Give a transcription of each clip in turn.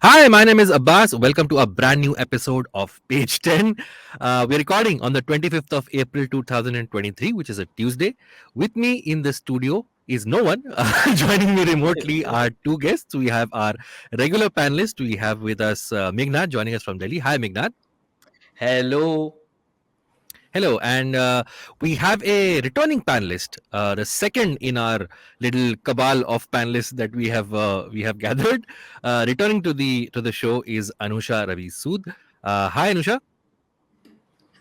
Hi, my name is Abbas. Welcome to a brand new episode of Page 10. We're recording on the 25th of April 2023, which is a Tuesday. With me in the studio is no one. Joining me remotely are two guests. We have our regular panelist. We have with us Meghnad joining us from Delhi. Hi, Meghnad. Hello. Hello, and we have a returning panelist, the second in our little cabal of panelists that we have gathered. Returning to the show is Anusha Ravi Sood. Hi, Anusha.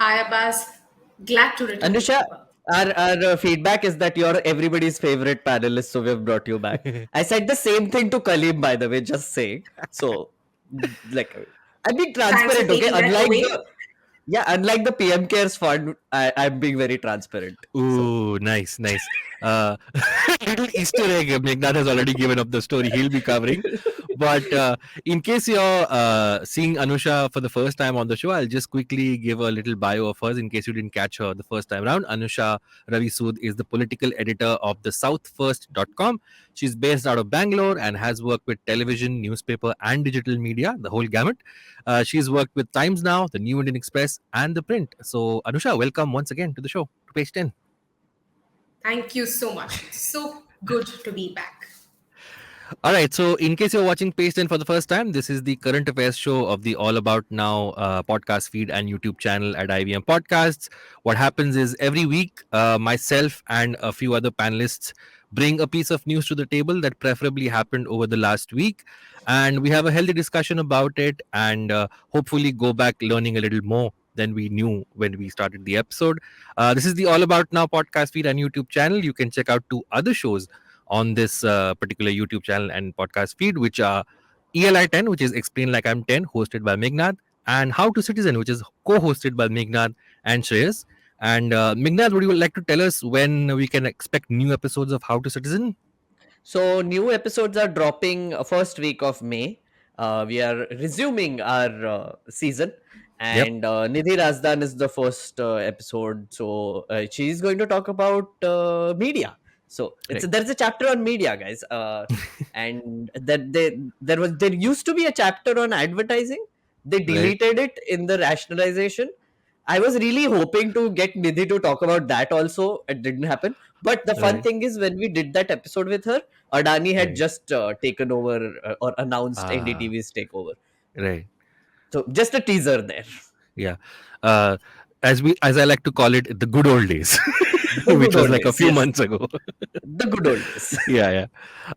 Hi Abbas, glad to return. Anusha, our feedback is that you're everybody's favorite panelist, so we've brought you back. I said the same thing to Kaleem, by the way, just saying. So, like, I'm being Thanks for transparent, okay? taking that away. Unlike the PM Cares Fund, I'm being very transparent. So, Ooh, nice, nice. Uh, little Easter egg. Meghnad has already given up the story he'll be covering. But in case you're seeing Anusha for the first time on the show, I'll just quickly give a little bio of hers in case you didn't catch her the first time around. Anusha Ravi Sood is the political editor of the southfirst.com. She's based out of Bangalore and has worked with television, newspaper, and digital media, the whole gamut. She's worked with Times Now, the New Indian Express, and the print. So, Anusha, welcome once again to the show, to page 10. Thank you so much. So good to be back. All right. So, in case you're watching Page 10 for the first time, this is the current affairs show of the All About Now podcast feed and YouTube channel at IVM Podcasts. What happens is every week, myself and a few other panelists bring a piece of news to the table that preferably happened over the last week. And we have a healthy discussion about it and hopefully go back learning a little more than we knew when we started the episode. This is the All About Now podcast feed and YouTube channel. You can check out two other shows on this particular YouTube channel and podcast feed, which are ELI 10, which is Explain Like I'm 10, hosted by Meghnad, and How to Citizen, which is co-hosted by Meghnad and Shreyas. And Meghnad, would you like to tell us when we can expect new episodes of How to Citizen? so new episodes are dropping first week of May. We are resuming our season. Yep. And Nidhi Razdan is the first episode. So she's going to talk about media. So Right. there's a chapter on media, guys. And that there used to be a chapter on advertising. They Right. deleted it in the rationalization. I was really hoping to get Nidhi to talk about that also. It didn't happen. But the fun Right. thing is, when we did that episode with her, Adani had Right. just taken over or announced Ah, NDTV's takeover. right. So just a teaser there. Yeah. Uh, as I like to call it, the good old days, The which good was old like a days. few Yes. months ago. The good old days. Yeah, yeah.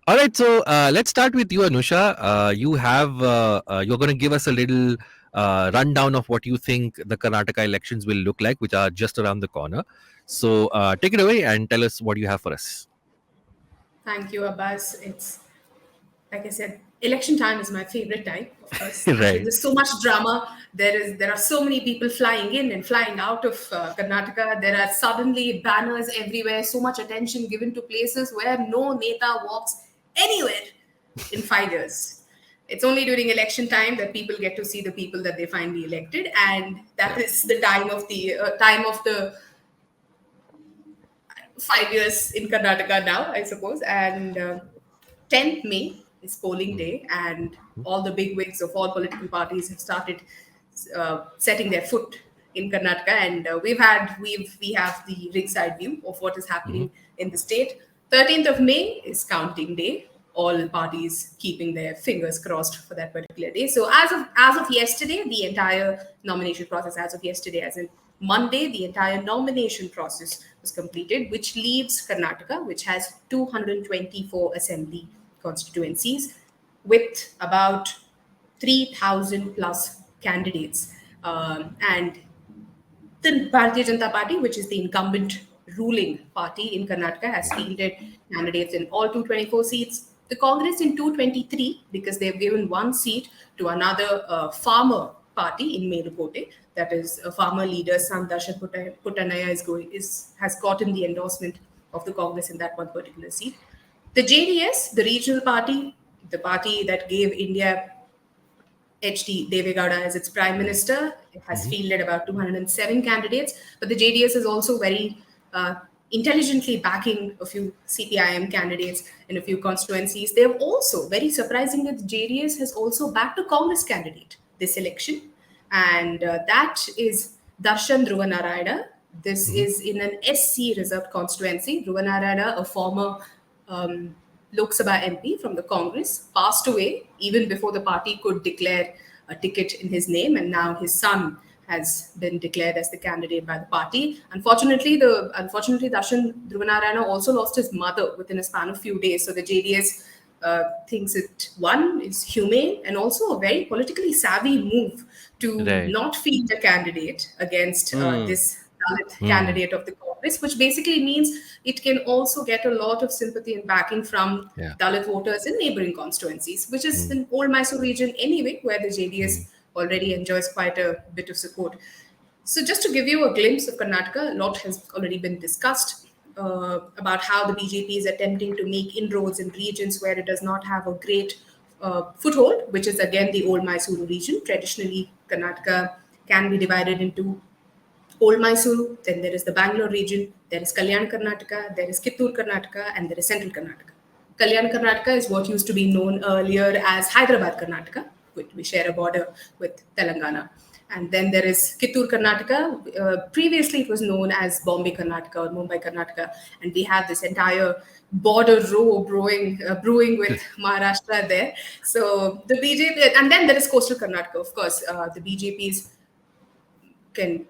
All right, so let's start with you, Anusha. You're going to give us a little rundown of what you think the Karnataka elections will look like, which are just around the corner. So take it away and tell us what you have for us. Thank you, Abbas. It's like I said, election time is my favorite time, of course. Actually, Right, there's so much drama. There are so many people flying in and flying out of Karnataka. There are suddenly banners everywhere. So much attention given to places where no Neta walks anywhere in 5 years. It's only during election time that people get to see the people that they finally elected, and that right, is the time of the 5 years in Karnataka now, I suppose. And 10th May is polling mm, day, and all the big wigs of all political parties have started setting their foot in Karnataka, and we have the ringside view of what is mhm, happening in the state. 13th of May is counting day. All parties keeping their fingers crossed for that particular day. So as of yesterday, the entire nomination process, as of yesterday, as in Monday, the entire nomination process was completed, which leaves Karnataka, which has 224 assembly constituencies, with about 3,000 plus candidates. And the Bharatiya Janata Party, which is the incumbent ruling party in Karnataka, has fielded candidates in all 224 seats. The Congress in 223, because they've given one seat to another farmer party in Melukote. That is, a farmer leader, Sandarshan Puttanaya, has gotten the endorsement of the Congress in that one particular seat. The JDS, the regional party, the party that gave India HD Devegowda as its prime right, minister. It has mhm, fielded about 207 candidates, but the JDS is also very intelligently backing a few CPIM candidates in a few constituencies. They have also, very surprisingly, the JDS has also backed a Congress candidate this election, and that is Darshan Dhruvanarayana. This Mhm. is in an SC reserved constituency. Dhruvanarayana, a former um, Lok Sabha MP from the Congress, passed away even before the party could declare a ticket in his name, and now his son has been declared as the candidate by the party. Unfortunately, Darshan Dhruvanarayana also lost his mother within a span of few days. So the JDS thinks it, one, is humane and also a very politically savvy move to Right. not field a candidate against Hmm. this Dalit Mm. candidate of the Congress, which basically means it can also get a lot of sympathy and backing from Yeah. Dalit voters in neighboring constituencies, which is Mm. in old Mysore region anyway, where the Mm. JDS already enjoys quite a bit of support. So, just to give you a glimpse of Karnataka, a lot has already been discussed about how the BJP is attempting to make inroads in regions where it does not have a great foothold, which is again the old Mysuru region. Traditionally, Karnataka can be divided into Old Mysuru, then there is the Bangalore region, there is Kalyan Karnataka, there is Kittur Karnataka, and there is Central Karnataka. Kalyan Karnataka is what used to be known earlier as Hyderabad Karnataka, which we share a border with Telangana. And then there is Kittur Karnataka. Previously, it was known as Bombay Karnataka or Mumbai Karnataka, and we have this entire border row brewing with Maharashtra there. So the BJP, and then there is coastal Karnataka, of course. The BJP's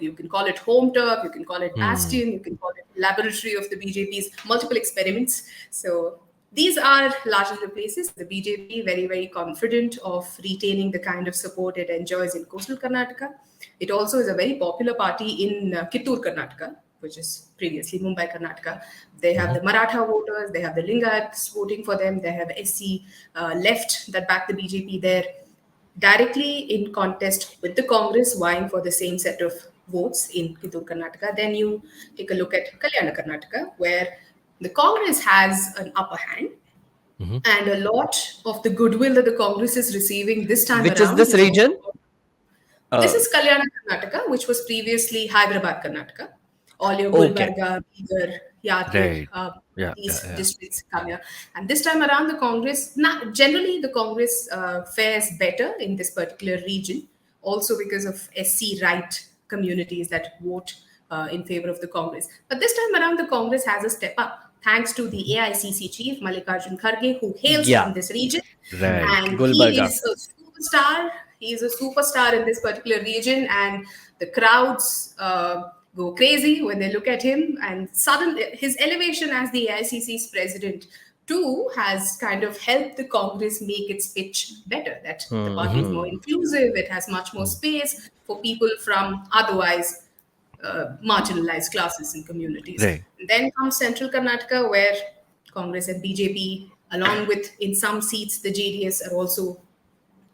you can call it home turf, you can call it Mm. bastion, you can call it laboratory of the BJP's multiple experiments. So these are largely the places the BJP very confident of retaining the kind of support it enjoys in coastal Karnataka. It also is a very popular party in Kittur Karnataka, which is previously Mumbai Karnataka. They have Mhm. the Maratha voters, they have the Lingayats voting for them, they have SC left that back the BJP there directly in contest with the Congress vying for the same set of votes in Kittur Karnataka. Then you take a look at Kalyana Karnataka, where the Congress has an upper hand, Mhm. and a lot of the goodwill that the Congress is receiving this time Which is around this is also. region? This Uh, is Kalyana Karnataka, which was previously Hyderabad Karnataka. All your okay. Gulbarga, Bidar, Yadgir, Right. Yeah. Yeah. these Yeah. districts come here. And this time around, the Congress, generally the Congress fares better in this particular region, also because of SC right communities that vote in favor of the Congress. But this time around, the Congress has a step up thanks to the Mhm. AICC chief, Mallikarjun Kharge, who hails from Yeah. this region. Right. And he Gulbarga. is a superstar. He is a superstar in this particular region, and the crowds go crazy when they look at him. And suddenly, his elevation as the AICC's president too has kind of helped the Congress make its pitch better. That the party is Mhm. more Hmm. inclusive, it has much more Mm. space for people from otherwise marginalized classes and communities. Right. Then comes Central Karnataka, where Congress and BJP, along with in some seats the JDS, are also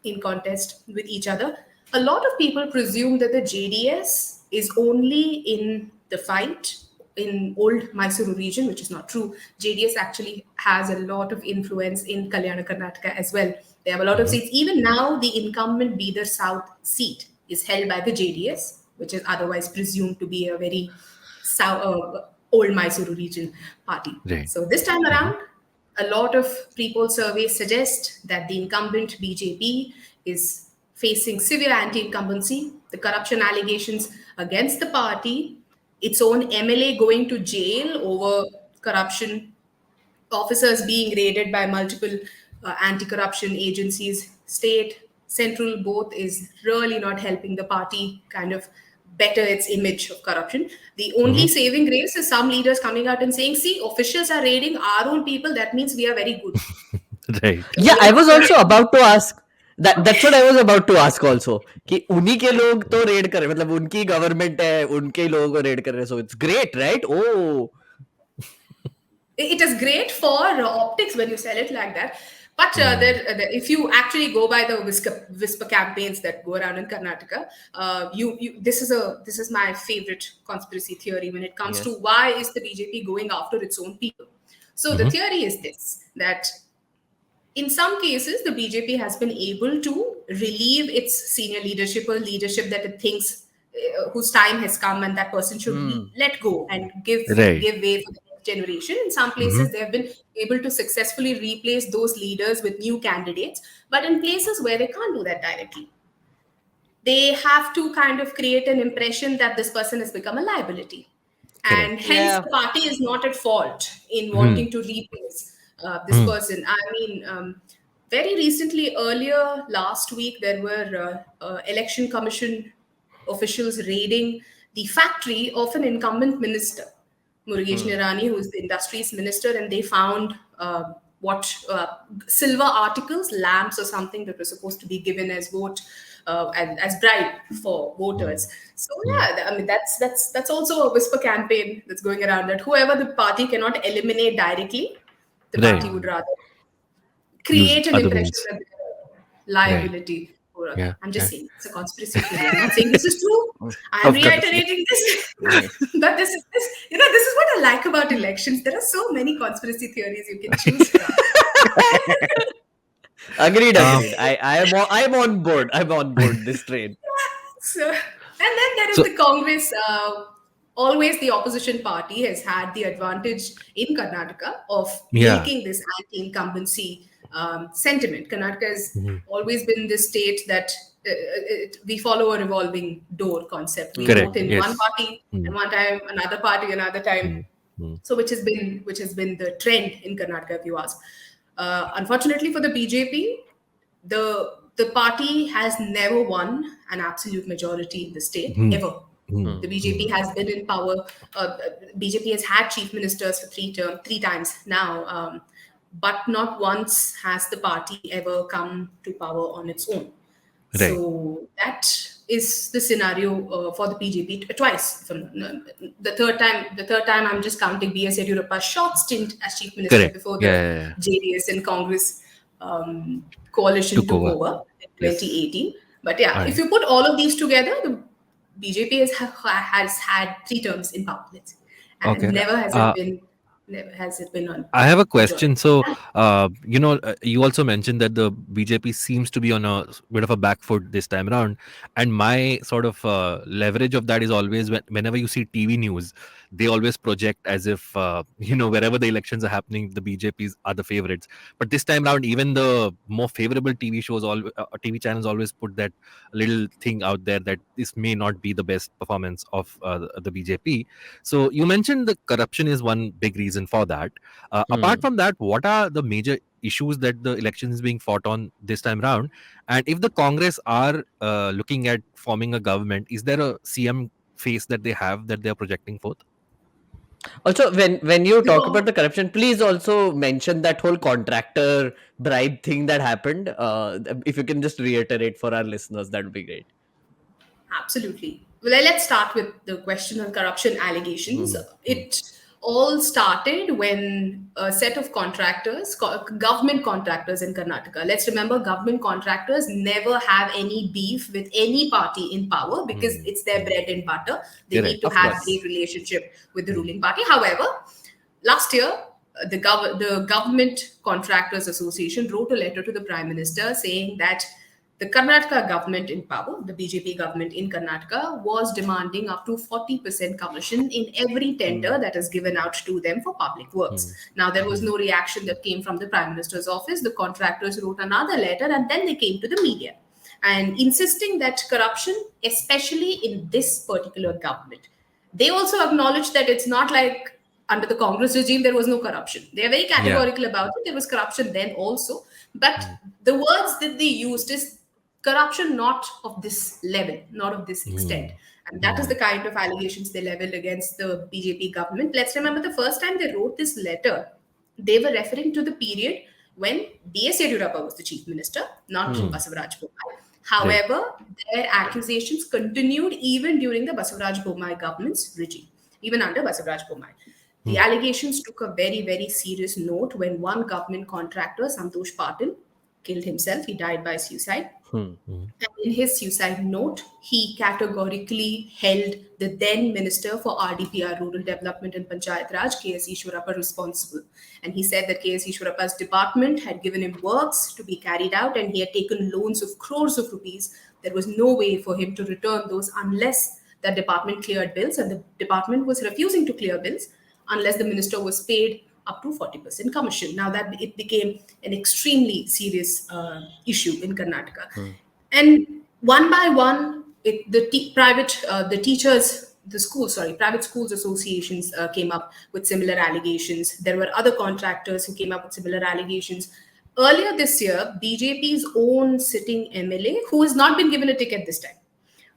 in contest with each other. A lot of people presume that the JDS is only in the fight in old Mysuru region, which is not true. JDS actually has a lot of influence in Kalyana Karnataka as well. They have a lot of Mhm. seats. Even now, the incumbent Bidar South seat is held by the JDS, which is otherwise presumed to be a very old Mysuru region party. Right. So this time Mhm. around, a lot of pre-poll surveys suggest that the incumbent BJP is facing severe anti-incumbency, the corruption allegations against the party, its own MLA going to jail over corruption, officers being raided by multiple anti-corruption agencies, state, central, both is really not helping the party kind of better its image of corruption. The only Mhm. saving grace is some leaders coming out and saying, see, officials are raiding our own people, that means we are very good. Right. Yeah, We are I not was also raiding. about to ask that. That's what I was about to ask also. कि उन्हीं के लोग तो red कर रहे हैं, मतलब उनकी गवर्नमेंट है, उनके ही लोगों को रेड कर रहे हैं, so it's great, right? Oh, It is great for optics when you sell it like that. But Mm. if you actually go by the whisper campaigns that go around in Karnataka, this is my favorite conspiracy theory when it comes to yes. why is the BJP going after its own people. So the Mhm. theory is this, that in some cases, the BJP has been able to relieve its senior leadership or leadership that it thinks whose time has come, and that person should let go and Right. give way for the next generation. In some Mm-hmm. places, they have been able to successfully replace those leaders with new candidates, but in places where they can't do that directly, they have to kind of create an impression that this person has become a liability. And Correct. hence, Yeah. the party is not at fault in Mm-hmm. wanting to replace this person. I mean, very recently, earlier last week, there were election commission officials raiding the factory of an incumbent minister, Murugesh Nirani, who is the industries minister, and they found what silver articles, lamps or something that was supposed to be given as vote as bribe for voters. So yeah, I mean that's also a whisper campaign that's going around that whoever the party cannot eliminate directly, the Right. party would rather Use create an other impression means. that they're a Right. liability. Yeah. I'm just Yeah. saying it's a conspiracy theory. I'm not saying this is true. I'm Of course. reiterating this. Yeah. But this is what I like about elections. There are so many conspiracy theories you can choose from. Agreed, Um. agreed. I'm on board. I'm on board this train. So, and then there is So. the Congress. Always the opposition party has had the advantage in Karnataka of Yeah. making this anti-incumbency sentiment. Karnataka has Mhm. always been the state that we follow a revolving door concept. We Correct. vote in one Yes. party, and one time another party, another time. Mm-hmm. So which has been the trend in Karnataka, if you ask. Unfortunately for the BJP, the party has never won an absolute majority in the state Mm-hmm. ever. The BJP has been in power. BJP has had chief ministers for three times now, but not once has the party ever come to power on its own. Right. So that is the scenario for the BJP twice. The third time I'm just counting B.S. Yediyurappa's short stint as chief minister Correct. before Yeah. the Yeah, yeah. JDS and Congress coalition Took took over. over in Yes. 2018. But yeah, All if right. you put all of these together, the BJP has had three terms in power, let's say, and Okay. never has it been on I have a majority. question. So, you also mentioned that the BJP seems to be on a bit of a back foot this time around. And my sort of leverage of that is always whenever you see TV news, they always project as if, wherever the elections are happening, the BJPs are the favorites. But this time around, even the more favorable TV shows, TV channels always put that little thing out there that this may not be the best performance of the BJP. So, you mentioned the corruption is one big reason for that. Apart from that, what are the major issues that the election is being fought on this time round? And if the Congress are looking at forming a government, is there a CM face that they have that they are projecting forth? Also, when you talk So about the corruption, please also mention that whole contractor bribe thing that happened. If you can just reiterate for our listeners, that would be great. absolutely. Well, let's start with the question on corruption allegations. It all started when a set of government contractors in Karnataka. Let's remember, government contractors never have any beef with any party in power because it's their bread and butter. They need Correct. to Of have course. great relationship with the ruling party. However, last year, the Government Contractors Association wrote a letter to the Prime Minister saying that the Karnataka government in power, the BJP government in Karnataka, was demanding up to 40% commission in every tender that is given out to them for public works. Now, there was no reaction that came from the Prime Minister's office. The contractors wrote another letter and then they came to the media and insisting that corruption, especially in this particular government, they also acknowledged that it's not like under the Congress regime there was no corruption. They're very Yeah. categorical about it. There was corruption then also. But the words that they used is corruption not of this level, not of this extent. And that is the kind of allegations they leveled against the BJP government. Let's remember the first time they wrote this letter, they were referring to the period when B.S. Yediyurappa was the chief minister, not Basavaraj Bommai. Right. However, their accusations continued even during the Basavaraj Bommai government's regime, even under Basavaraj Bommai. The allegations took a very, very serious note when one government contractor, Santosh Patil, killed himself. He died by suicide. And in his suicide note, he categorically held the then Minister for RDPR, Rural Development and Panchayat Raj, K.S. Ishwarappa, responsible. And he said that K.S. Ishwarappa's department had given him works to be carried out and he had taken loans of crores of rupees. There was no way for him to return those unless that department cleared bills, and the department was refusing to clear bills unless the minister was paid up to 40% commission. Now that it became an extremely serious issue in Karnataka, and one by one, the teachers, the schools, sorry, private schools associations came up with similar allegations. There were other contractors who came up with similar allegations. Earlier this year, BJP's own sitting MLA, who has not been given a ticket this time,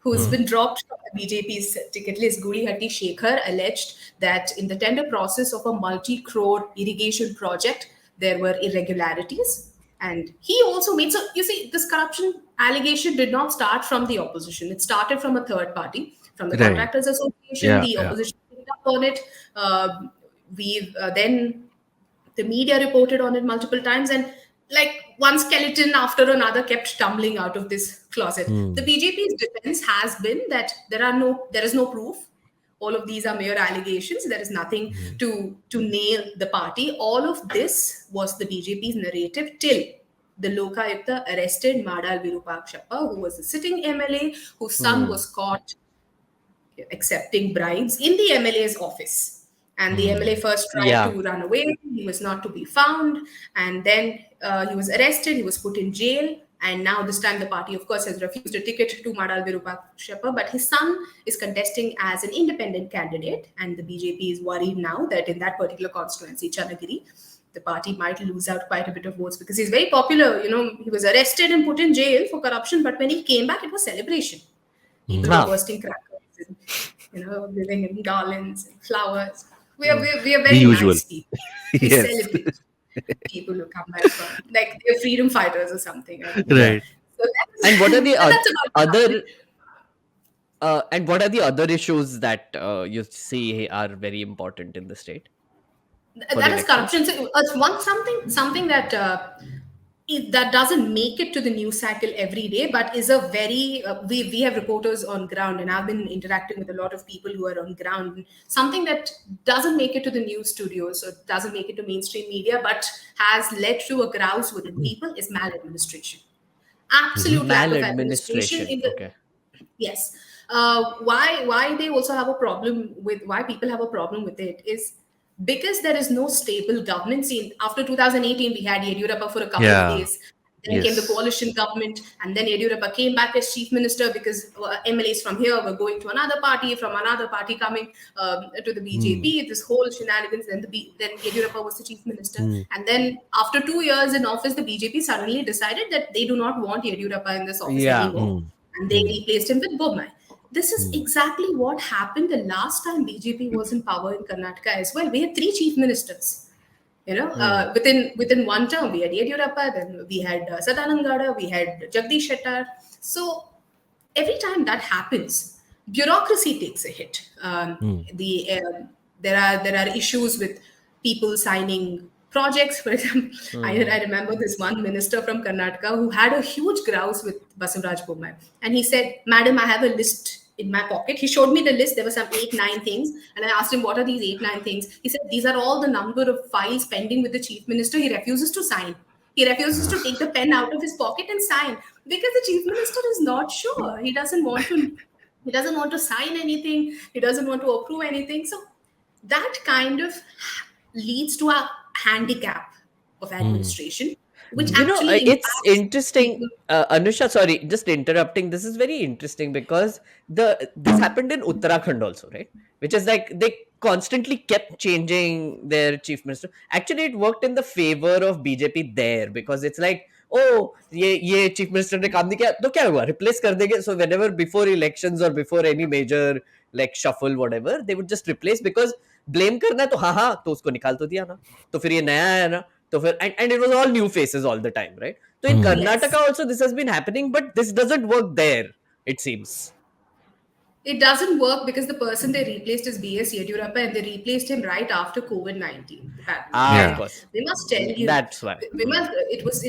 who's been dropped from the BJP's ticket list, Gulihatti Shekhar, alleged that in the tender process of a multi-crore irrigation project, there were irregularities. And he also made, so you see, this corruption allegation did not start from the opposition. It started from a third party, from the Right. Contractors Association. Yeah. The Yeah. opposition picked up on it. We've then the media reported on it multiple times, and like one skeleton after another kept tumbling out of this closet. The BJP's defense has been that there is no proof. All of these are mere allegations. There is nothing to nail the party. All of this was the BJP's narrative till the Lokayukta arrested Madal Virupakshappa, who was a sitting MLA, whose son was caught accepting bribes in the MLA's office. And the MLA first tried Yeah. to run away. He was not to be found. And then he was arrested. He was put in jail. And now this time the party, of course, has refused a ticket to Madal Virupakshappa. But his son is contesting as an independent candidate. And the BJP is worried now that in that particular constituency, Chanagiri, the party might lose out quite a bit of votes because he's very popular. You know, he was arrested and put in jail for corruption. But when he came back, it was celebration. People were bursting crackers and, you know, giving him garlands and flowers. We are very usual. nice people. We Yes. celebrate people who come back from, like they're freedom fighters or something. Right. So that's, And what are the that's about other and what are the other issues that you see are very important in the state? for that is elections? corruption. So something that that doesn't make it to the news cycle every day, but is a very we have reporters on ground, and I've been interacting with a lot of people who are on ground. Something that doesn't make it to the news studios or doesn't make it to mainstream media, but has led to a grouse within people is maladministration. Absolute lack of administration Maladministration. in the Okay. yes. Why they also have a problem with why people have a problem with it is because there is no stable governance. After 2018, we had Yediyurappa for a couple Yeah. of days. Then came the Yes. coalition government, and then Yediyurappa came back as chief minister because MLAs from here were going to another party, from another party coming to the BJP. This whole shenanigans. Then Yediyurappa was the chief minister, and then after 2 years in office, the BJP suddenly decided that they do not want Yediyurappa in this office Yeah. anymore, and they replaced him with Bommai. This is exactly what happened the last time BJP was in power in Karnataka as well. We had 3 chief ministers. You know, within one term, we had Yediyurappa, then we had Sadanand Gowda, we had Jagdish Shettar. So every time that happens, bureaucracy takes a hit. There are issues with people signing projects. For example, I remember this one minister from Karnataka who had a huge grouse with Basavaraj Bommai, and he said, "Madam, I have a list in my pocket." He showed me the list. There were some 8-9 things, and I asked him, "What are these 8-9 things?" He said, "These are all the number of files pending with the chief minister. He refuses to sign. He refuses to take the pen out of his pocket and sign because the chief minister is not sure. He doesn't want to. He doesn't want to sign anything. He doesn't want to approve anything. So that kind of leads to a handicap of administration, which actually It's impacts interesting, people. Anusha. Sorry, just interrupting. This is very interesting because this happened in Uttarakhand also, right? Which is like they constantly kept changing their chief minister. Actually, it worked in the favor of BJP there because it's like, oh, ये chief minister ने काम नहीं किया तो क्या हुआ? Replace कर देंगे. So whenever before elections or before any major like shuffle whatever, they would just replace because blame करना है तो हाँ तो उसको निकाल तो दिया ना. तो फिर ये नया आया ना. So and it was all new faces all the time, right? So in Karnataka Yes. also this has been happening, but this doesn't work there, it seems. It doesn't work because the person they replaced is B.S. Yediyurappa, and they replaced him right after COVID-19. Of And course. we must tell you, That's why. it was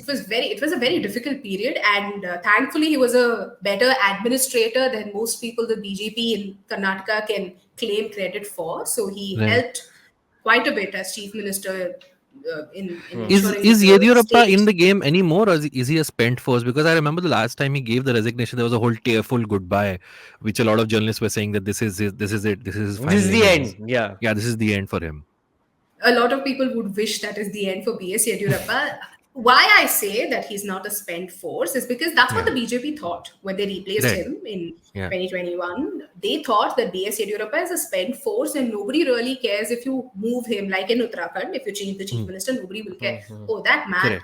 a very difficult period, and thankfully he was a better administrator than most people the BJP in Karnataka can claim credit for. So he Right. helped quite a bit as chief minister in Is ensuring is that the Yediyurappa state. in the game anymore, or is he a spent force? Because I remember the last time he gave the resignation, there was a whole tearful goodbye, which a lot of journalists were saying that this is it, this is it, this is his This final is the innings. end. Yeah. Yeah, this is the end for him. A lot of people would wish that is the end for B.S. Yediyurappa. Why I say that he's not a spent force is because that's what Yeah, the BJP thought when they replaced right. him in Yeah. 2021. They thought that B.S. Yediyurappa is a spent force and nobody really cares if you move him, like in Uttarakhand, if you change the chief Mm, minister, nobody will care. Mhm. Oh, that man. correct.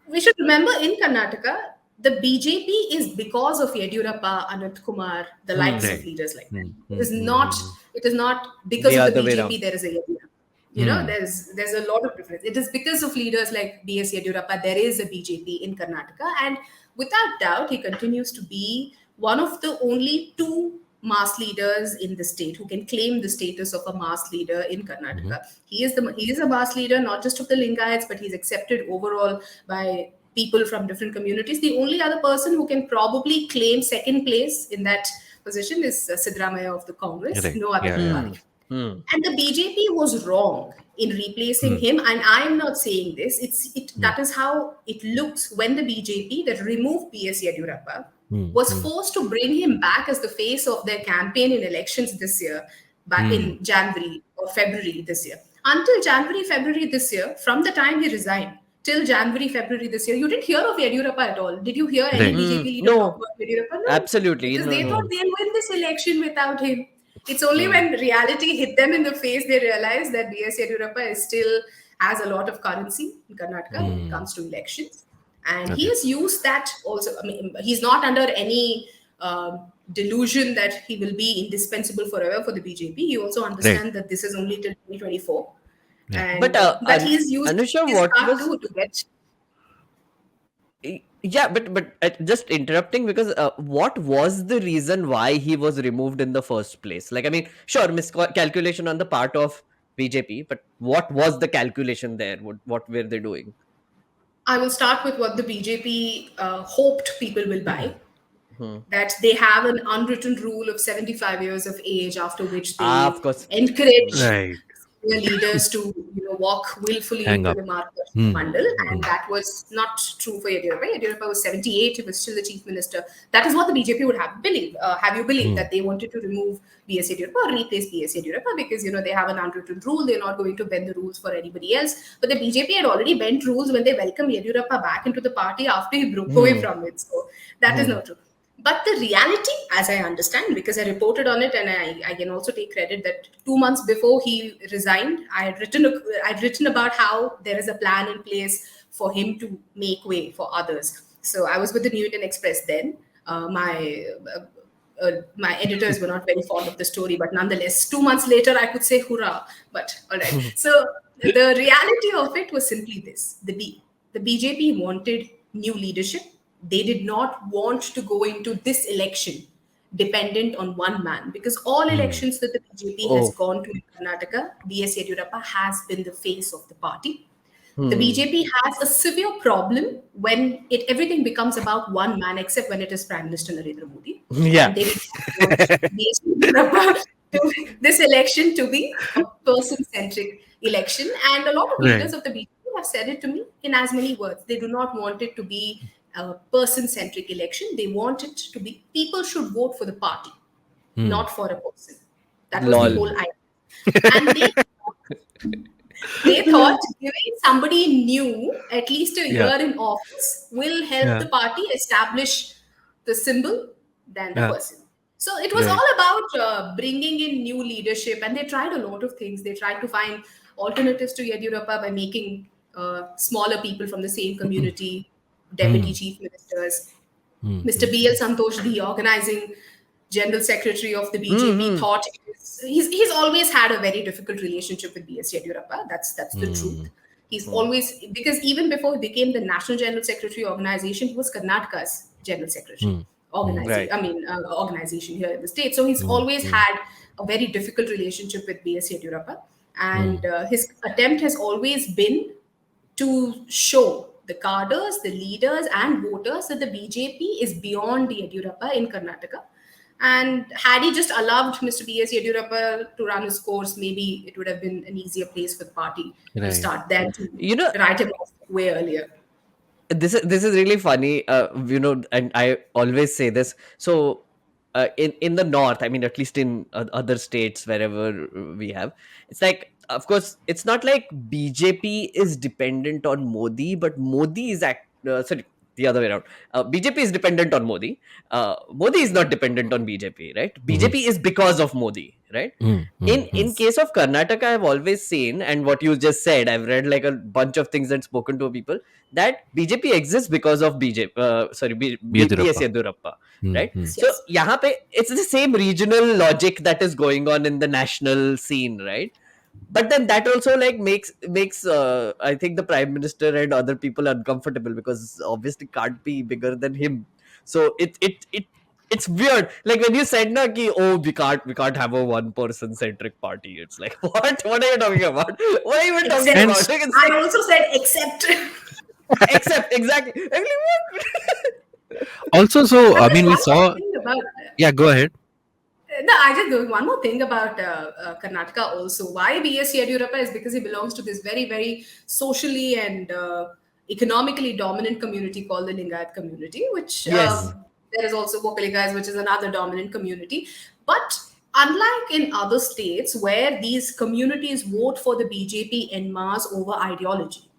We should remember in Karnataka, the BJP is because of Yediyurappa, Anant Kumar, the likes of Hmm. right. leaders like that. Mm, It mm, is mm, not. mm, It is not because The of the other way BJP around. there is a Yediyurappa. mm. There's a lot of difference. It is because of leaders like B.S. Yediyurappa there is a BJP in Karnataka, and without doubt, he continues to be one of the only two mass leaders in the state who can claim the status of a mass leader in Mhm. Karnataka. He is a mass leader not just of the Lingayats, but he's accepted overall by people from different communities. The only other person who can probably claim second place in that position is Siddaramaiah of the Congress. Right. No other Yeah, than yeah. Hmm. Malik. Hmm. And the BJP was wrong in replacing Mm, him. And I am not saying this. mm, That is how it looks when the BJP that removed B.S. Yediyurappa mm, was mm. forced to bring him back as the face of their campaign in elections this year, back Mm. in January or February this year. Until January, February this year, from the time he resigned till January, February this year, you didn't hear of Yediyurappa at all. Did you hear any Right. BJP Hmm. leader talk No, about Yediyurappa? No, absolutely. because No, they no. thought Mm, they'll win this election without him. It's only Hmm. when reality hit them in the face they realize that B.S. Yediyurappa is still has a lot of currency in Karnataka when it mm. comes to elections, and he Okay. has used that also. I mean, he's not under any delusion that he will be indispensable forever for the BJP. He also Right. understands that this is only till 2024, Yeah. But and but he's used Anusha, his what card was? too to get. Yeah, but just interrupting because what was the reason why he was removed in the first place? Like, I mean, sure, miscalculation on the part of BJP, but what was the calculation there? What were they doing? I will start with what the BJP hoped people will buy. Hmm. That they have an unwritten rule of 75 years of age after which Ah, they of course. Hmm. encourage Right. their leaders to walk willfully Hang into up. the market Mm, mandal, and mm. that was not true for Yediyurappa. Yediyurappa was 78; he was still the chief minister. That is what the BJP would have you believe Mm, that they wanted to remove B.S. Yediyurappa or replace B.S. Yediyurappa because they have an unwritten rule. They're not going to bend the rules for anybody else. But the BJP had already bent rules when they welcomed Yediyurappa back into the party after he broke away Hmm. from it. So that is Hmm. not true. But the reality, as I understand, because I reported on it, and I can also take credit that 2 months before he resigned, I'd written about how there is a plan in place for him to make way for others. So I was with the New Indian Express then. My editors were not very fond of the story, but nonetheless, 2 months later, I could say hurrah. But all right. So the reality of it was simply this: the BJP wanted new leadership. They did not want to go into this election dependent on one man because all mm, elections that the BJP has Oh. gone to in Karnataka, B.S. Yediyurappa has been the face of the party. The Hmm. BJP has a severe problem when everything becomes about one man, except when it is Prime Minister Narendra Modi, and Yeah. they did not want B.S. Yediyurappa this election to be a person-centric election. And a lot of right. leaders of the BJP have said it to me in as many words. They do not want it to be a person-centric election. They want it to be people should vote for the party, Mm, not for a person. That was the Lol. whole idea. And they thought giving somebody new at least a yeah. year in office will help Yeah. the party establish the symbol than the Yeah. person. So it was Right. all about bringing in new leadership, and they tried a lot of things. They tried to find alternatives to Yediyurappa by making smaller people from the same community deputy Mm, chief ministers. mm, Mr. mm, B.L. Santosh, the organizing general secretary of the BJP, Hmm. thought he's always had a very difficult relationship with B.S. Yediyurappa. That's the truth. mm, He's Hmm. always because even before he became the national general secretary organization, he was Karnataka's general secretary mm, mm, organization. Right. Organization here in the state. So he's mm, always mm, had a very difficult relationship with B.S. Yediyurappa, and mm, his attempt has always been to show the cadres, the leaders, and voters that the BJP is beyond the Yediyurappa in Karnataka. And had he just allowed Mr. B.S. Yediyurappa to run his course, maybe it would have been an easier place for the party to Right. start than to You know, write him off way earlier. this is really funny, and I always say this. So in the north, I mean, at least in other states wherever we have, it's like, of course, it's not like BJP is dependent on Modi, but Modi is sorry, the other way around. BJP is dependent on Modi. Modi is not dependent on BJP, right? Mhm. BJP is because of Modi, right? Mm, in mm, mm. in case of Karnataka, I've always seen, and what you just said, I've read like a bunch of things and spoken to people, that BJP exists because of BJP, BS Yediyurappa. Yedurappa, Mm, right? mm. Yes, So yes. yahan pe it's the same regional logic that is going on in the national scene, right? But then that also like makes I think the prime minister and other people uncomfortable, because obviously can't be bigger than him. So it's weird. Like when you said na ki, oh, we can't have a one person centric party. It's like, what are you talking about? What are you even talking Except, And about? Like, it's I like, also said except. except exactly. I'm like, what? also, so And I there's mean, we one more saw. thing about Yeah, go ahead. no, I just do one more thing about Karnataka also. Why B.S. Yediyurappa is because he belongs to this very, very socially and economically dominant community called the Lingayat community, which Yes. there is also Vokaligas, which is another dominant community. But unlike in other states where these communities vote for the BJP en masse over ideology,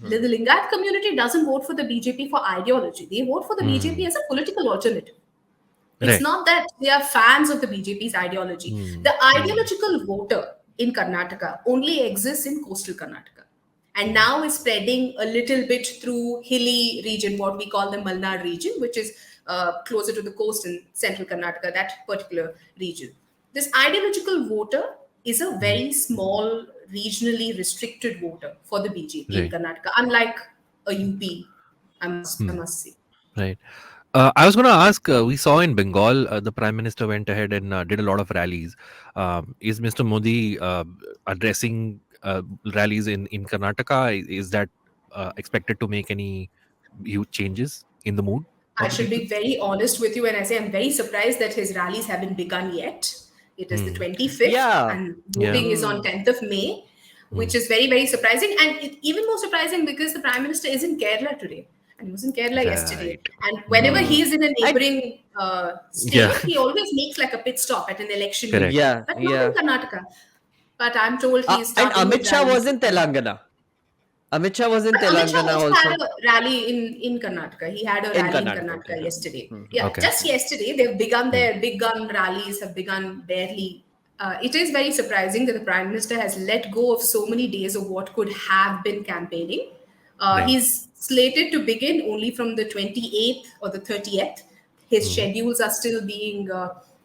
the Lingayat community doesn't vote for the BJP for ideology. They vote for the BJP Mm, as a political alternative. It's right. not that they are fans of the BJP's ideology. Mm, The mm, ideological voter in Karnataka only exists in coastal Karnataka and now is spreading a little bit through hilly region, what we call the Malnar region, which is closer to the coast in central Karnataka, that particular region. This ideological voter is a mm, very small, regionally restricted voter for the BJP in right. Karnataka, unlike a UP, I Mm, must say. right. I was going to ask. We saw in Bengal, the prime minister went ahead and did a lot of rallies. Is Mr. Modi addressing rallies in Karnataka? Is that expected to make any huge changes in the mood I of the should people? be very honest with you when I say I'm very surprised that his rallies haven't begun yet. It is the Mm, 25th Yeah. and yeah. voting is on Hmm. 10th of May, which Mm, is very, very surprising. And even more surprising because the Prime Minister is in Kerala today and he was in Kerala yesterday. right. And whenever Mm, he is in a I neighboring yeah. state, he always makes like a pit stop at an election Correct. meeting, Yeah, but not in yeah. Karnataka. But I'm told he is And starting his Amit Shah rallies. was in Telangana. Amit Shah was in But Amit Shah Telangana also had also. a rally in Karnataka. He had a In rally in Karnataka, okay. Karnataka yesterday. Hmm. Yeah, Okay. just yesterday. They've begun Mm, their big gun rallies, have begun barely. It is very surprising that the Prime Minister has let go of so many days of what could have been campaigning. right. He's slated to begin only from the 28th or the 30th. His Mm, schedules are still being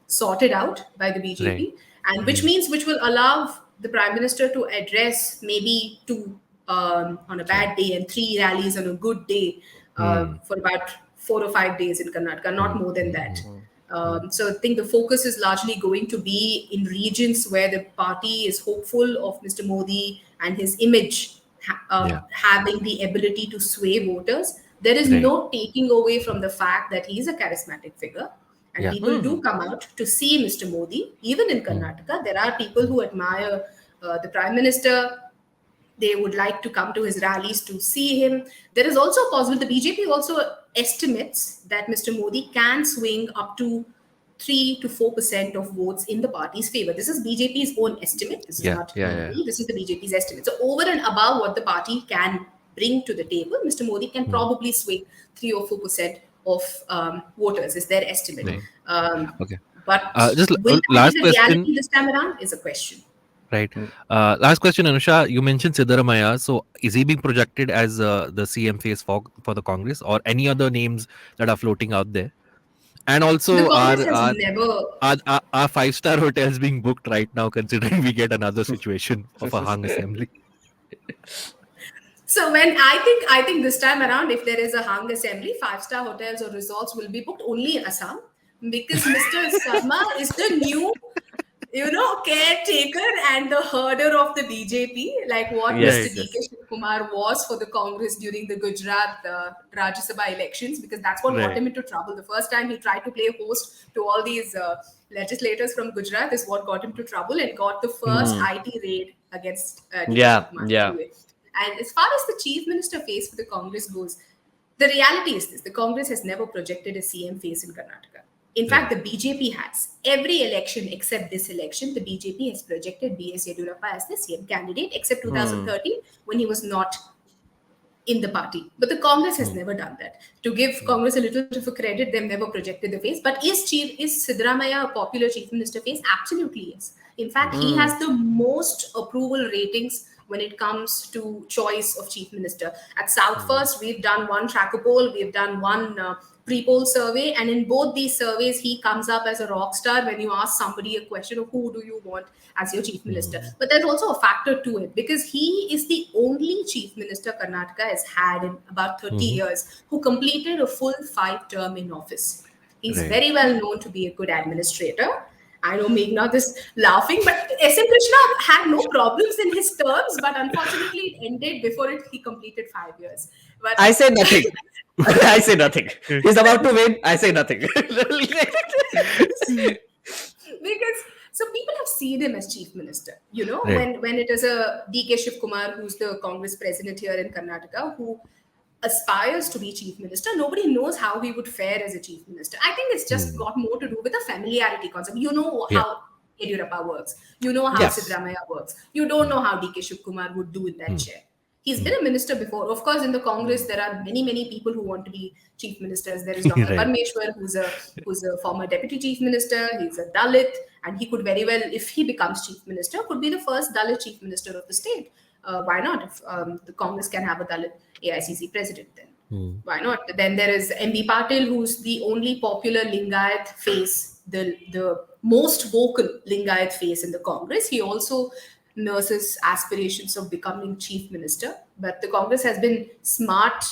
sorted out by the right. BJP, and Mm, which will allow the Prime Minister to address maybe two on a right. bad day and three rallies on a good day Mm, for about 4 or 5 days in Karnataka, not mm, more than mm, that. mm, mm, So I think the focus is largely going to be in regions where the party is hopeful of Mr. Modi and his image yeah. having the ability to sway voters. There is Right. no taking away from the fact that he is a charismatic figure. And Yeah. people Hmm. do come out to see Mr. Modi. Even in Mm, Karnataka, there are people who admire the Prime Minister. They would like to come to his rallies to see him. There is also possible, the BJP also estimates that Mr. Modi can swing up to 3 to 4% of votes in the party's favor. This is BJP's own estimate. This is yeah. not Yeah. Yeah. me. This is the BJP's estimate. So, over and above what the party can bring to the table, Mr. Modi can Mm, probably swing 3 or 4% of voters, is their estimate. right. Okay. But Just will that be last the question. reality this time around? Is a question. Right. Last question, Anusha. You mentioned Siddaramaiah. So, is he being projected as the CM face for the Congress, or any other names that are floating out there? And The also, Congress has never. are five-star hotels being booked right now, considering we get another situation of a hung assembly? So when I think this time around, if there is a hung assembly, 5-star hotels or resorts will be booked only in Assam because Mr. Sarma is the new caretaker and the herder of the BJP, like what Mr. Right. Yes, D.K. yes. Kumar was for the Congress during the Gujarat Rajya Sabha elections, because that's what got Right. him into trouble. The first time he tried to play host to all these legislators from Gujarat is what got him to trouble and got the first Hmm. IT raid against D.K. Yeah, Kumar. yeah. Anyway, and as far as the chief minister face for the Congress goes, the reality is this: the Congress has never projected a CM face in Karnataka. In fact, Right. the BJP has. Every election except this election, the BJP has projected B.S. Yedurappa as the CM candidate, except Hmm. 2013 when he was not in the party. But the Congress has Hmm. never done that. To give Hmm. Congress a little bit of a credit, they've never projected the face. But is Siddaramaiah a popular chief minister face? Absolutely yes. In fact, Hmm. he Hmm. has the most approval ratings when it comes to choice of chief minister. At South Hmm. First, we've done one tracker poll, we've done one pre-poll survey, and in both these surveys, he comes up as a rock star when you ask somebody a question of who do you want as your chief minister. Hmm. But there's also a factor to it, because he is the only chief minister Karnataka has had in about 30 Hmm. years who completed a full 5 term in office. He's Right. very well known to be a good administrator. I know Meghnad is laughing, but S.M. Krishna had no problems in his terms, but unfortunately it ended before he completed 5 years. But I say nothing. I say nothing. He's about to win. I say nothing. because so people have seen him as chief minister, Right. when it is a DK Shiv Kumar, who's the Congress president here in Karnataka, who aspires to be chief minister. Nobody knows how he would fare as a chief minister. I think it's just Hmm. got more to do with the familiarity concept. You know Yeah. how Yedurappa works, you know how Yes. Sidramaya works, you don't Hmm. know how DK Shiv Kumar would do in that Hmm. chair. He's Hmm. been a minister before. Of course, in the Congress, Hmm. there are many, many people who want to be chief ministers. There is Dr. Right. Parmeshwar, who's a former deputy chief minister. He's a Dalit, and he could very well, if he becomes chief minister, could be the first Dalit chief minister of the state. Why not? If the Congress can have a Dalit AICC president, then Hmm. why not? Then there is MB Patil, who's the only popular Lingayat face, the most vocal Lingayat face in the Congress. He also nurses aspirations of becoming chief minister, but the Congress has been smart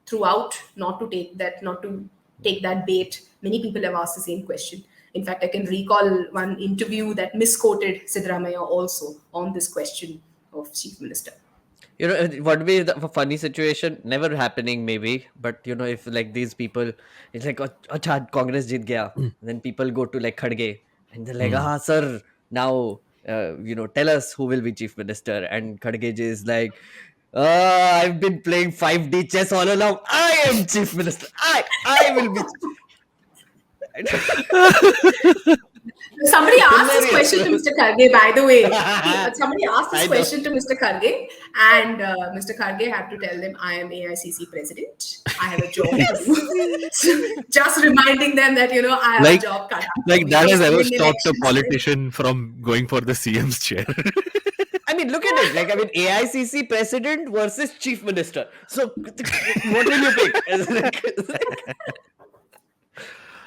throughout not to take that bait. Many people have asked the same question. In fact, I can recall one interview that misquoted Sidramaya also on this question of chief minister. What would be the funny situation? Never happening, maybe. But if like these people, it's like, acha, Congress jeet gaya. And then people go to like Khadge and they're like, Hmm. sir, now, tell us who will be chief minister. And Khadge ji is like, I've been playing 5D chess all along. I am chief minister. I will be. Somebody asked this Hilarious. question to Mr. Kharge, by the way. Somebody asked this I know. question to Mr. Kharge, and Mr. Kharge had to tell them, I am AICC president. I have a job to Yes. do. Just reminding them that, I have a Like job cut out for like me. that has Just ever win stopped a elections. politician from going for the CM's chair. I mean, look at it. Like, I mean, AICC president versus chief minister. So, what will you pick?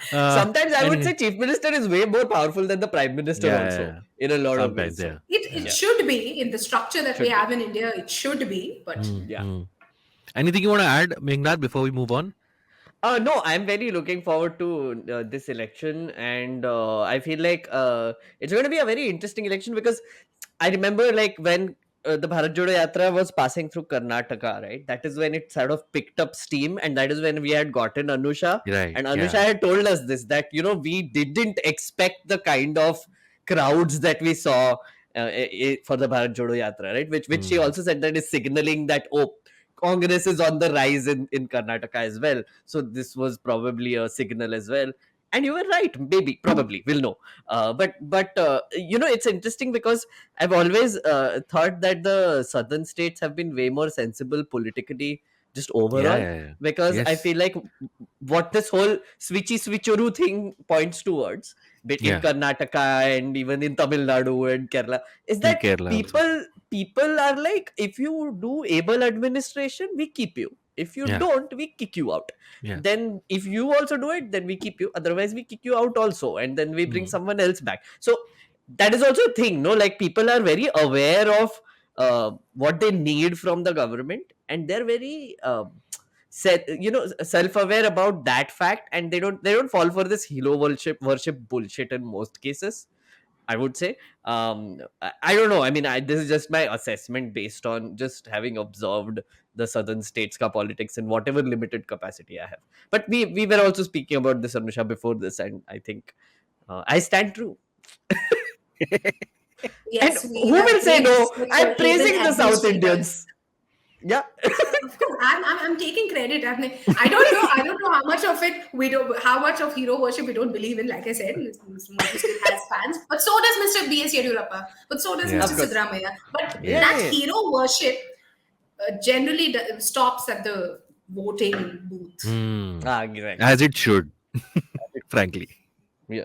Sometimes I would say Anyway. chief minister is way more powerful than the prime minister, Yeah, yeah, also, yeah. in a lot of Sometimes, ways. yeah. So, It Yeah. yeah, should be in the structure that we should be. have in India. It should be, but Hmm. Yeah. Hmm. Anything you want to add, Meghnad, before we move on? No, I'm very looking forward to this election, and I feel like it's going to be a very interesting election because I remember like when the Bharat Jodo Yatra was passing through Karnataka, right? That is when it sort of picked up steam, and that is when we had gotten Anusha, Right. and Anusha Yeah. had told us this, that we didn't expect the kind of crowds that we saw for the Bharat Jodo Yatra, right? Which she Hmm. also said that is signaling that, oh, Congress is on the rise in Karnataka as well. So this was probably a signal as well. And you were right, maybe, probably, we'll know. But it's interesting because I've always thought that the southern states have been way more sensible politically, just Yeah. overall, Yeah. Yeah. because I Yes. feel like what this whole switcheroo thing points towards between Yeah. Karnataka and even in Tamil Nadu and Kerala is In that Kerala also. people are like, if you do able administration, we keep you. If you Yeah. don't, we kick you out. Yeah. Then if you also do it, then we keep you. Otherwise, we kick you out also, and then we bring Hmm. someone else back. So that is also a thing, no? Like, people are very aware of what they need from the government, and they're very self-aware about that fact, and they don't fall for this hero worship bullshit in most cases. I would say. I don't know. I mean, this is just my assessment based on just having observed the southern states ka politics in whatever limited capacity I have. But we were also speaking about this, Anusha, before this, and I think I stand true. And Yes, we who have will say great no? discipline, I'm even praising the South administrators. Indians. Yeah. Of course, I'm taking credit. I don't know how much of it we don't, how much of hero worship we don't believe in. Like I said, Mr. Modi still has fans, but so does Mr. B.S. Yediyurappa, but so does Yeah. Mr. Of course. Sidramaya. But Yeah. that Yeah. hero worship generally stops at the voting booth. Hmm. Exactly. As it should, frankly. Yeah.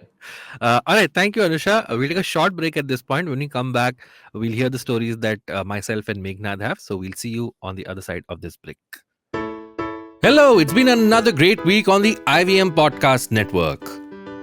All right. Thank you, Anusha. We'll take a short break at this point. When we come back, we'll hear the stories that myself and Meghnad have. So we'll see you on the other side of this break. Hello, it's been another great week on the IVM Podcast Network.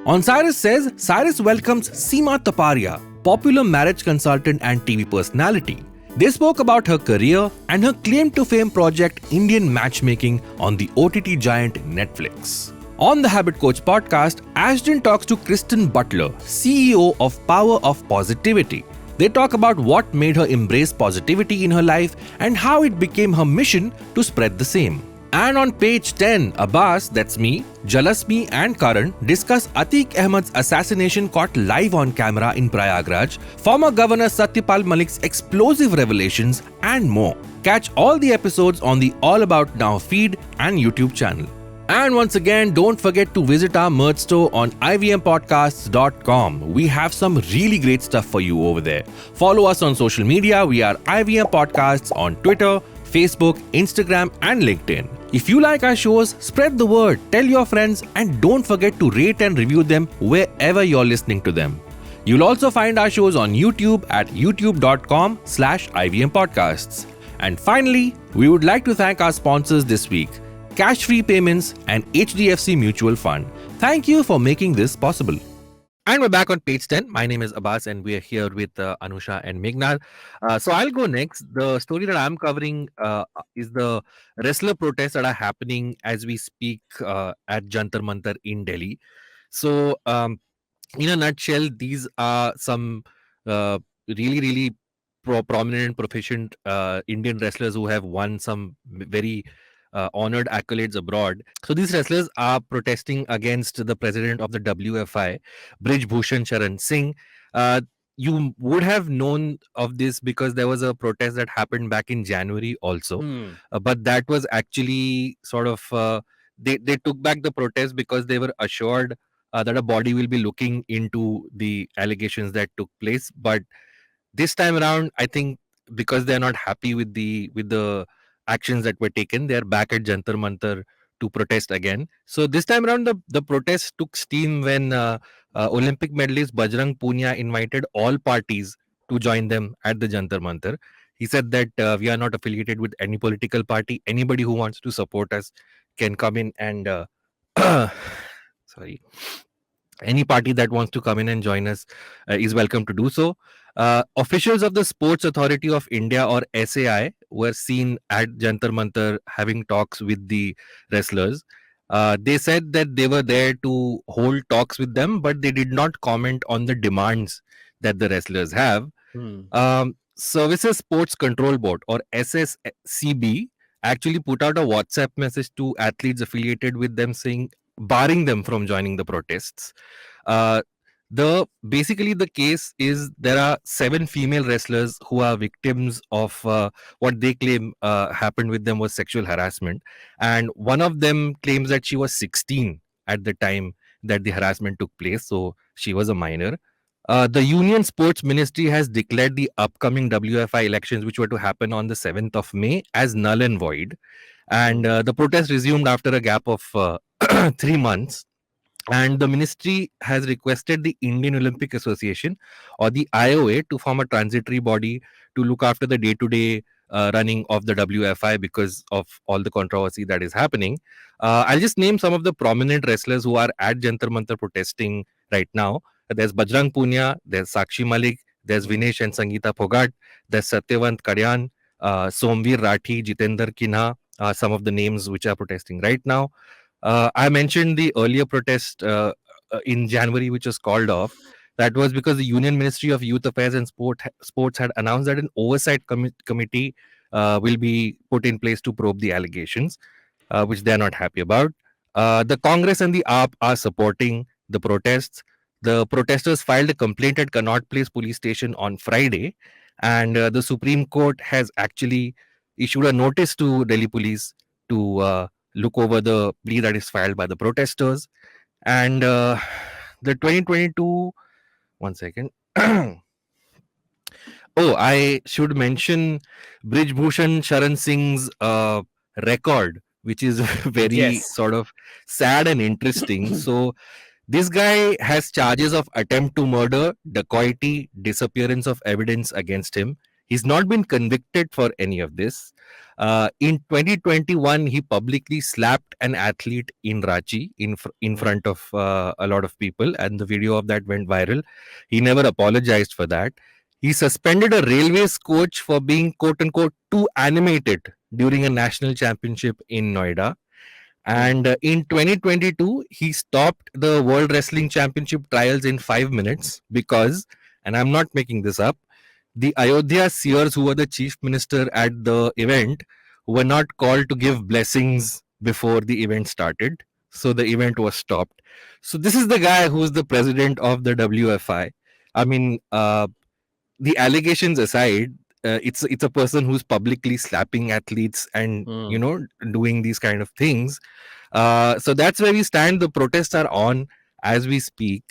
On Cyrus Says, Cyrus welcomes Seema Taparia, popular marriage consultant and TV personality. They spoke about her career and her claim to fame project Indian Matchmaking on the OTT giant Netflix. On the Habit Coach podcast, Ashton talks to Kristen Butler, CEO of Power of Positivity. They talk about what made her embrace positivity in her life and how it became her mission to spread the same. And on page 10, Abbas, that's me, Jalasmi and Karan discuss Atiq Ahmed's assassination caught live on camera in Prayagraj, former Governor Satyapal Malik's explosive revelations, and more. Catch all the episodes on the All About Now feed and YouTube channel. And once again, don't forget to visit our merch store on ivmpodcasts.com. We have some really great stuff for you over there. Follow us on social media. We are IVM Podcasts on Twitter, Facebook, Instagram, and LinkedIn. If you like our shows, spread the word, tell your friends, and don't forget to rate and review them wherever you're listening to them. You'll also find our shows on YouTube at youtube.com/IVM Podcasts. And finally, we would like to thank our sponsors this week, Cash Free Payments and HDFC Mutual Fund. Thank you for making this possible. And we're back on page 10. My name is Abbas and we're here with Anusha and Meghnad. So I'll go next. The story that I'm covering is the wrestler protests that are happening as we speak at Jantar Mantar in Delhi. So in a nutshell, these are some really prominent and proficient Indian wrestlers who have won some very honored accolades abroad. So these wrestlers are protesting against the president of the WFI, Brij Bhushan Sharan Singh. You would have known of this because there was a protest that happened back in January also. But that was actually sort of, they took back the protest because they were assured that a body will be looking into the allegations that took place. But this time around, I think because they're not happy with the actions that were taken, they're back at Jantar Mantar to protest again. So this time around, the protest took steam when Olympic medalist Bajrang Punia invited all parties to join them at the Jantar Mantar. He said that we are not affiliated with any political party. Anybody who wants to support us can come in and sorry, any party that wants to come in and join us is welcome to do so. Officials of the Sports Authority of India, or SAI, were seen at Jantar Mantar having talks with the wrestlers. They said that they were there to hold talks with them, but they did not comment on the demands that the wrestlers have. Services Sports Control Board, or SSCB, actually put out a WhatsApp message to athletes affiliated with them saying, barring them from joining the protests. Basically the case is there are 7 female wrestlers who are victims of what they claim happened with them was sexual harassment, and one of them claims that she was 16 at the time that the harassment took place, so she was a minor. The Union Sports Ministry has declared the upcoming WFI elections, which were to happen on the 7th of May, as null and void. And the protest resumed after a gap of 3 months. And the ministry has requested the Indian Olympic Association, or the IOA, to form a transitory body to look after the day-to-day running of the WFI because of all the controversy that is happening. I'll just name some of the prominent wrestlers who are at Jantar Mantar protesting right now. There's Bajrang Punia, there's Sakshi Malik, there's Vinesh and Sangeeta Phogat, there's Satyavant Karyan, Somvir Rathi, Jitender Kinha, some of the names which are protesting right now. I mentioned the earlier protest in January, which was called off. That was because the Union Ministry of Youth Affairs and Sports had announced that an oversight committee will be put in place to probe the allegations, which they're not happy about. The Congress and the AAP are supporting the protests. The protesters filed a complaint at Connaught Place police station on Friday, and the Supreme Court has actually issued a notice to Delhi police to look over the plea that is filed by the protesters. And the 2022, one second. Oh, I should mention Brij Bhushan Sharan Singh's record, which is very Yes. sort of sad and interesting. So, this guy has charges of attempt to murder, dacoity, disappearance of evidence against him. He's not been convicted for any of this. In 2021, he publicly slapped an athlete in Ranchi in Hmm. front of a lot of people, and the video of that went viral. He never apologized for that. He suspended a railways coach for being quote unquote too animated during a national championship in Noida. Hmm. And in 2022, he stopped the World Wrestling Championship trials in 5 minutes because, and I'm not making this up, the Ayodhya seers who were the chief minister at the event were not called to give blessings before the event started. So the event was stopped. So this is the guy who's the president of the WFI. I mean, the allegations aside, it's a person who's publicly slapping athletes and Hmm. doing these kind of things. So that's where we stand. The protests are on as we speak,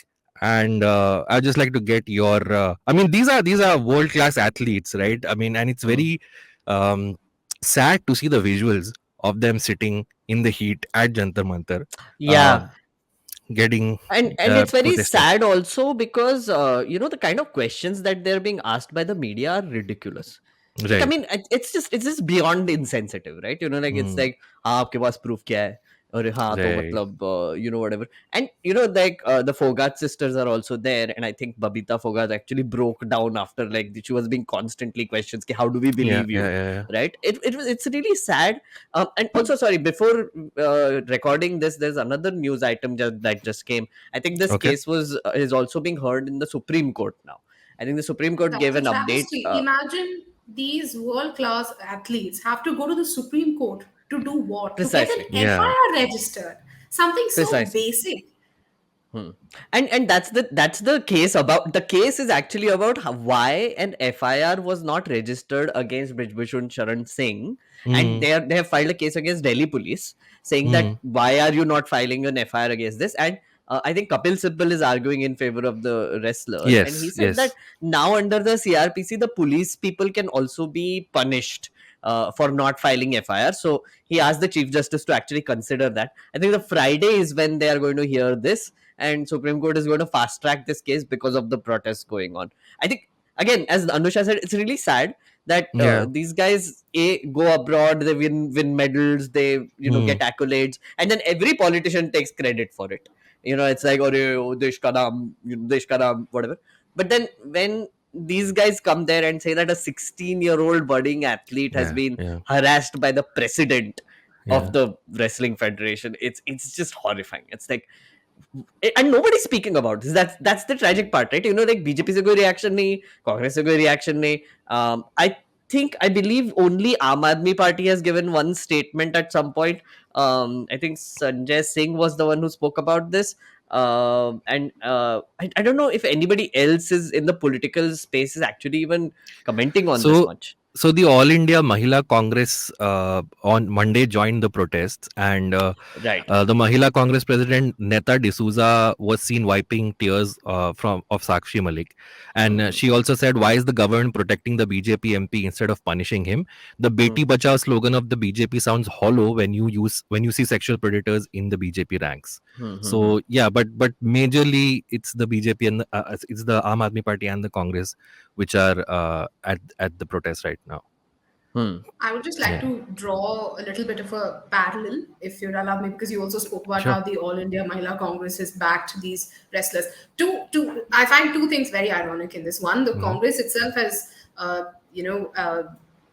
and I'd just like to get your. I mean, these are world class athletes, right? I mean, and it's Hmm. very um, sad to see the visuals of them sitting in the heat at Jantar Mantar, uh, Yeah. getting And it's very protesting. sad also because the kind of questions that they're being asked by the media are ridiculous. Like, I Right. mean, it's just beyond insensitive, right? Like it's Mm, like, हाँ आपके पास proof क्या है? अरे हाँ तो right. मतलब whatever. And like the Fogart sisters are also there, and I think Babita Fogart actually broke down after, like, she was being constantly questioned, "Ki, how do we Yeah. believe Yeah. you?" Yeah. Right? It's really sad. And also, sorry, before recording this, there's another news item that just came. I think this Okay. case is also being heard in the Supreme Court now. I think the Supreme Court That's gave a an update. travesty. Imagine these world class athletes have to go to the Supreme Court to do what? To get an Precisely. Yeah. FIR registered. Something so Precisely. basic. Hmm. And that's the case about the case is actually about why an FIR was not registered against Brijbhushan Sharan Singh, and Mm, they have filed a case against Delhi police saying that mm. why are you not filing an FIR against this? And I think Kapil Sibal is arguing in favor of the wrestlers, and he Yes. said that Yes. now under the CRPC the police people can also be punished for not filing FIR. So he asked the Chief Justice to actually consider that. I think the Friday is when they are going to hear this, and Supreme Court is going to fast track this case because of the protests going on. I think, again, as Anusha said, it's really sad that Yeah. these guys go abroad, they win medals, they Mm. get accolades, and then every politician takes credit for it. It's like, oh, desh ka naam, desh ka naam, whatever. But then when these guys come there and say that a 16-year-old budding athlete has Yeah. been Yeah. harassed by the president of Yeah. the wrestling federation, it's just horrifying. It's like, and nobody's speaking about this. That's the tragic part, right? Like BJP se koi reaction nahi, Congress se koi reaction nahi. I believe only Aam Aadmi Party has given one statement at some point. I think Sanjay Singh was the one who spoke about this. And I don't know if anybody else is in the political space is actually even commenting on this So, much. so the All India Mahila Congress on Monday joined the protests, and Right. the Mahila Congress president Neta D'Souza was seen wiping tears from of Sakshi Malik, and Hmm. she also said, "Why is the government protecting the BJP MP instead of punishing him?" The Hmm. "Beti Bachao" slogan of the BJP sounds hollow when you see sexual predators in the BJP ranks. Hmm. Hmm. Hmm. So yeah, but majorly it's the BJP and it's the Aam Aadmi Party and the Congress which are at the protest right now. Hmm. I would just like Yeah, to draw a little bit of a parallel, if you'd allow me, because you also spoke about sure. how the All India Mahila Congress has backed these wrestlers. I find two things very ironic in this. One, the Hmm. Congress itself has, uh, you know, uh,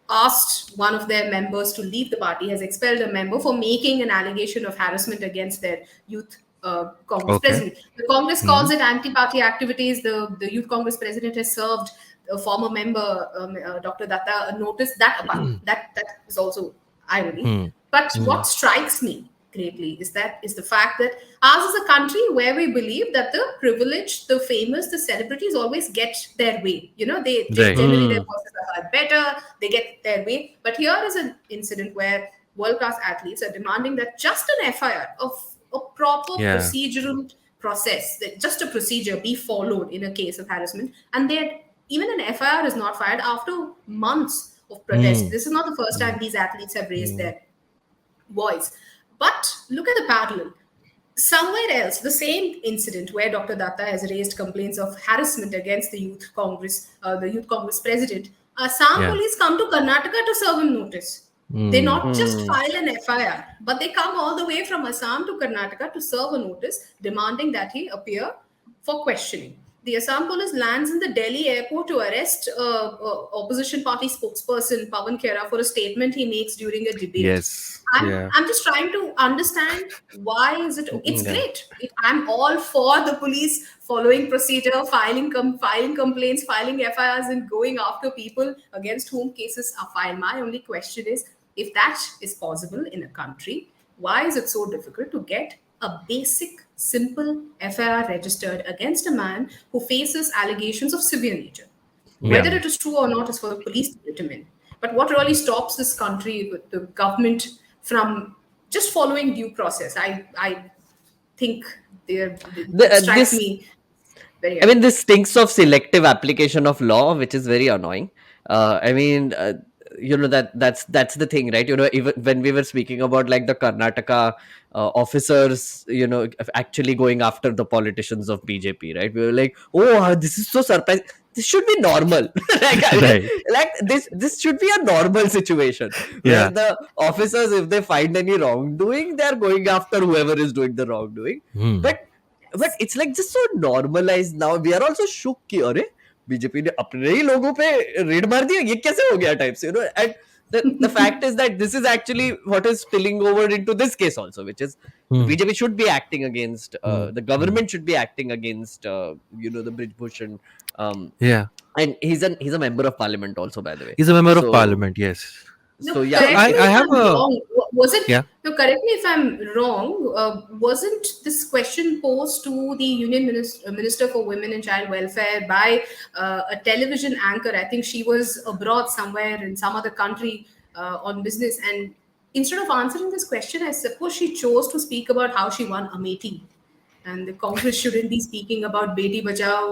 asked one of their members to leave the party, has expelled a member for making an allegation of harassment against their youth Congress Okay. president. The Congress Hmm. calls it anti-party activities. The Youth Congress president has served a former member, Dr. Datta, a notice that apart. That is also irony. Hmm. But Hmm. what strikes me greatly is the fact that ours is a country where we believe that the privileged, the famous, the celebrities always get their way. They Right. generally their Hmm. voices are heard better. They get their way. But here is an incident where world class athletes are demanding that just an FIR of a proper Yeah. procedural process, that just a procedure be followed in a case of harassment, and they even an FIR is not filed after months of protest. Hmm. This is not the first Hmm. time these athletes have raised Hmm. their voice. But look at the parallel. Somewhere else, the same incident where Dr. Datta has raised complaints of harassment against the Youth Congress president, Assam Yeah. police come to Karnataka to serve him notice. They Hmm. not just Hmm. file an FIR, but they come all the way from Assam to Karnataka to serve a notice demanding that he appear for questioning. The Assam police lands in the Delhi airport to arrest opposition party spokesperson Pawan Khera for a statement he makes during a debate. Yes. I'm Yeah. I'm just trying to understand why is it? It's Yeah. great. I'm all for the police following procedure, filing complaints, filing FIRs, and going after people against whom cases are filed. My only question is, if that is possible in a country, why is it so difficult to get a basic, simple FIR registered against a man who faces allegations of severe nature? Yeah. Whether it is true or not is for the police to determine. But what really stops this country, with the government, from just following due process? I think it strikes This, me very I mean, ironic. this stinks of selective application of law, which is very annoying. I mean, that's the thing, right? Even when we were speaking about like the Karnataka officers, actually going after the politicians of BJP, right? We were like, oh, this is so surprising. This should be normal. Right. Like this should be a normal situation where Yeah. the officers, if they find any wrongdoing, they are going after whoever is doing the wrongdoing. Hmm. But it's like just so normalized now. We are also shook कि अरे BJP ने अपने ही लोगों पे red मार दिया, ये कैसे हो गया types, and the fact is that this is actually what is spilling over into this case also, which is the Hmm. BJP should be acting against, Hmm. the Hmm. government should be acting against, the Bridgebushan, um, Yeah. and he's a member of parliament also, by the way. He's a member of So parliament. Yes. No, so yeah, So correct me I if have I'm a wrong. Was it? yeah. No, correct me if I'm wrong. Wasn't this question posed to the Minister for Women and Child Welfare by a television anchor? I think she was abroad somewhere in some other country on business. And instead of answering this question, I suppose she chose to speak about how she won Amethi, and the Congress shouldn't be speaking about Beti Bachao,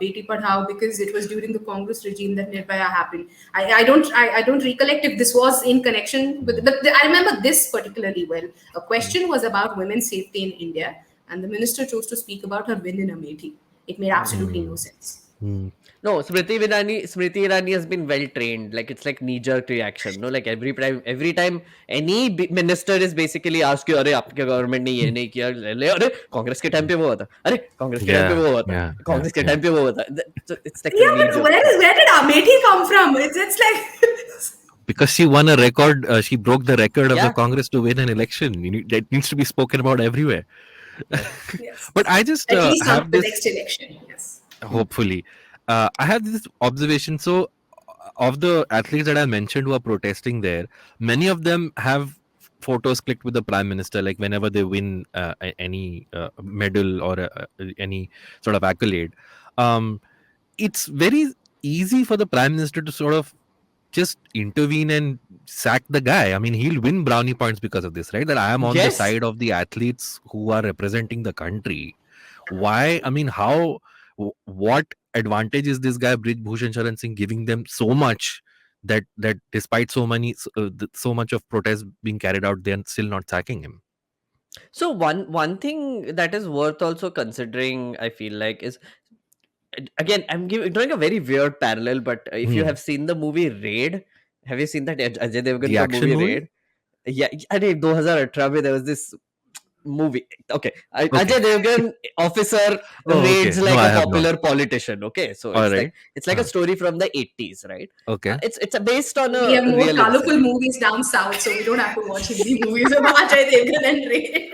Beti Padhao, because it was during the Congress regime that Nirbhaya happened. I don't recollect if this was in connection with, but I remember this particularly well. A question was about women's safety in India, and the minister chose to speak about her win in Amethi. It made absolutely no Hmm. sense. Hmm. no, Smriti Irani has been well trained. Like it's like knee jerk reaction. No, like every time any minister is basically asked you, अरे आपके government ने ये नहीं किया, ले अरे कांग्रेस के time पे वो हुआ था, अरे कांग्रेस के टाइम पे Yeah. वो हुआ था, Yeah. Yeah. कांग्रेस के Yeah. टाइम पे वो हुआ था. So it's like a Yeah, knee but jerk thing. where did Amethi come from? It's like Because she won a record, she broke the record of the Yeah, Congress to win an election. That needs to be spoken about everywhere. yes, But I just at least not have the this. next election. Yes. Hopefully, I have this observation. So, of the athletes that I mentioned who are protesting there, many of them have photos clicked with the prime minister. Like whenever they win any medal or any sort of accolade, um, it's very easy for the prime minister to sort of just intervene and sack the guy. I mean, he'll win brownie points because of this, right? That I am on the yes. side of the athletes who are representing the country. Why? I mean, how? What advantage is this guy Brij Bhushan Sharan Singh giving them so much that despite so much of protest being carried out, they're still not sacking him? So one thing that is worth also considering, I feel like, is again drawing a very weird parallel, but if you Hmm. have seen the movie Raid, have you seen that Ajay Devgan The ka action movie movie? Raid? Yeah, अरे 2018 में there was this movie. Okay, Okay. Ajay Devgan officer Oh, okay. raids No, like I a have not. popular politician. Okay, so All it's right. like a story from the 80s, right? Okay. It's based on We a have more real colorful incident. movies down south, so we don't have to watch Hindi movies about Ajay Devgan and Ray.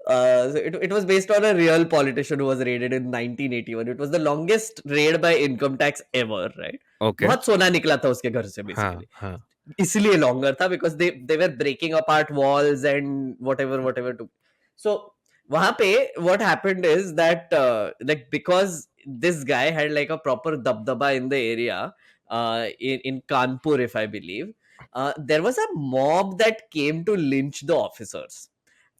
So it was based on a real politician who was raided in 1981. It was the longest raid by income tax ever, right? Okay. बहुत सोना निकला था उसके घर से हाँ, basically. हाँ. इसलिए longer था because they were breaking apart walls and whatever to. So वहाँ पे what happened is that like because this guy had like a proper dabdaba in the area in Kanpur, if I believe, there was a mob that came to lynch the officers.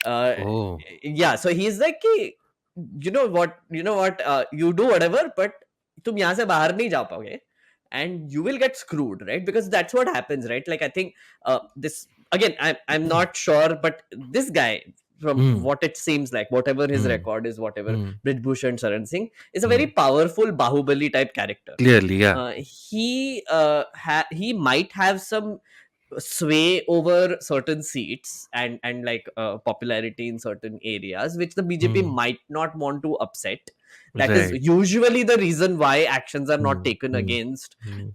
Oh. Yeah, so he's like कि, you know what, you do whatever, but तुम यहाँ से बाहर नहीं जा पाओगे and you will get screwed, right? Because that's what happens, right? Like I think this again, I'm not sure, but this guy, from Hmm. what it seems like, whatever his Hmm. record is, whatever Hmm. Brij Bhushan Saran Singh is a Hmm. very powerful Bahubali type character. Clearly, yeah. He might have some sway over certain seats and like popularity in certain areas, which the BJP Hmm. might not want to upset. That is Right. usually the reason why actions are not Hmm. taken Hmm. against Hmm.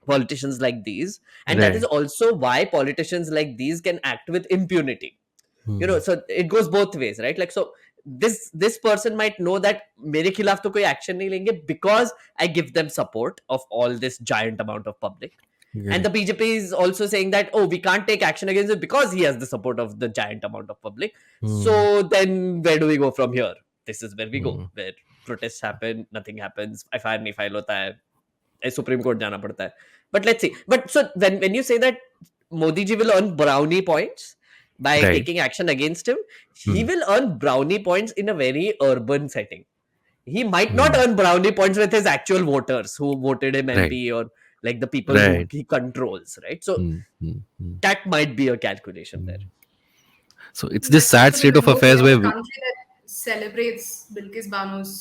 politicians like these, and that is Right. also why politicians like these can act with impunity. Hmm. So it goes both ways, right? Like, so this person might know that मेरे खिलाफ तो कोई action नहीं लेंगे because I give them support of all this giant amount of public. And the Correct. BJP is also saying that, oh, we can't take action against it because he has the support of the giant amount of public. Hmm. So then where do we go from here? This is where we go, Hmm. where protests happen, nothing happens, FIR नहीं file होता है, Supreme Court जाना पड़ता है. But let's see. But so when you say that Modi ji will earn brownie points by Right. taking action against him, he Hmm. will earn brownie points in a very urban setting. He might not Hmm. earn brownie points with his actual voters who voted him Right. MP or like the people who Right. he controls, right? So Hmm. Hmm. Hmm. that might be a calculation there. So it's this Let's sad also state of remember affairs we are where the country that celebrates Bilkis Banu's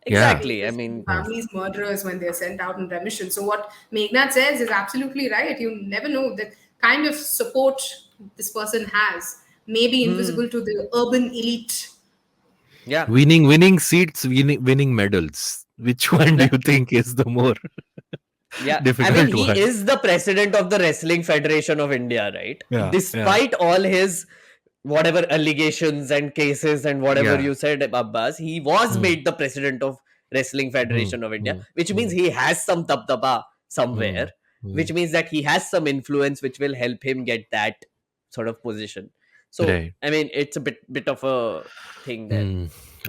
yeah. Exactly. I mean, families murderers when they're sent out in remission. So what Meghnad says is absolutely right. You never know the kind of support this person has may be invisible to the urban elite. yeah. Winning seats, winning medals. Which one do you think is the more Yeah, I mean, difficult he one? is the president of the Wrestling Federation of India, right? Yeah. Despite all his whatever allegations and cases and whatever Yeah. you said, Abbas, he was Hmm. made the president of Wrestling Federation of India, Hmm. which means he has some tabdaba somewhere, Hmm. which means that he has some influence which will help him get that sort of position. So, Right. I mean, it's a bit of a thing there. Hmm.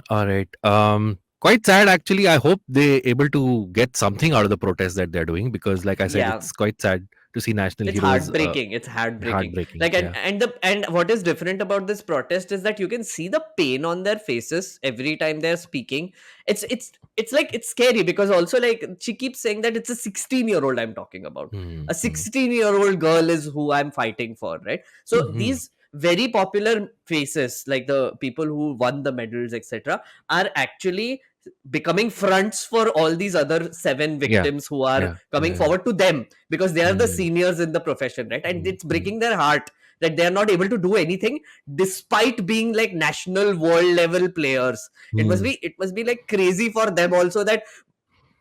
All right. Quite sad actually. I hope they're able to get something out of the protest that they're doing because, like I said, Yeah. it's quite sad to see national It's heroes. heartbreaking. It's heartbreaking. Heartbreaking. Like Yeah. and what is different about this protest is that you can see the pain on their faces every time they're speaking. It's like it's scary because also like she keeps saying that it's a 16-year-old I'm talking about. Hmm. A 16-year-old girl is who I'm fighting for, right? So Mhm. these very popular faces, like the people who won the medals, etc., are actually becoming fronts for all these other 7 victims who are Yeah. coming Yeah. forward to them because they are the Hmm. seniors in the profession, right? And Hmm. it's breaking their heart that they are not able to do anything despite being like national world level players. It must Hmm. be like crazy for them also that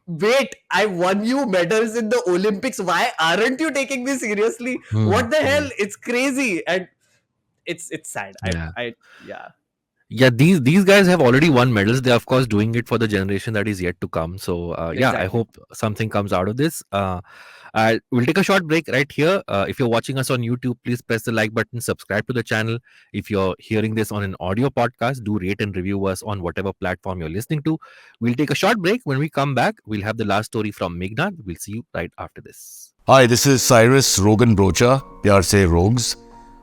wait, I won you medals in the Olympics, why aren't you taking me seriously? Hmm. What the Hmm. hell? It's crazy. And it's sad. Yeah. Yeah. Yeah, these guys have already won medals. They're of course doing it for the generation that is yet to come. So yeah, I Exactly. hope something comes out of this. We'll take a short break right here. If you're watching us on YouTube, please press the like button, subscribe to the channel. If you're hearing this on an audio podcast, do rate and review us on whatever platform you're listening to. We'll take a short break. When we come back, we'll have the last story from Meghnad. We'll see you right after this. Hi, this is Cyrus Rogan Brocha, pyar se Rogues.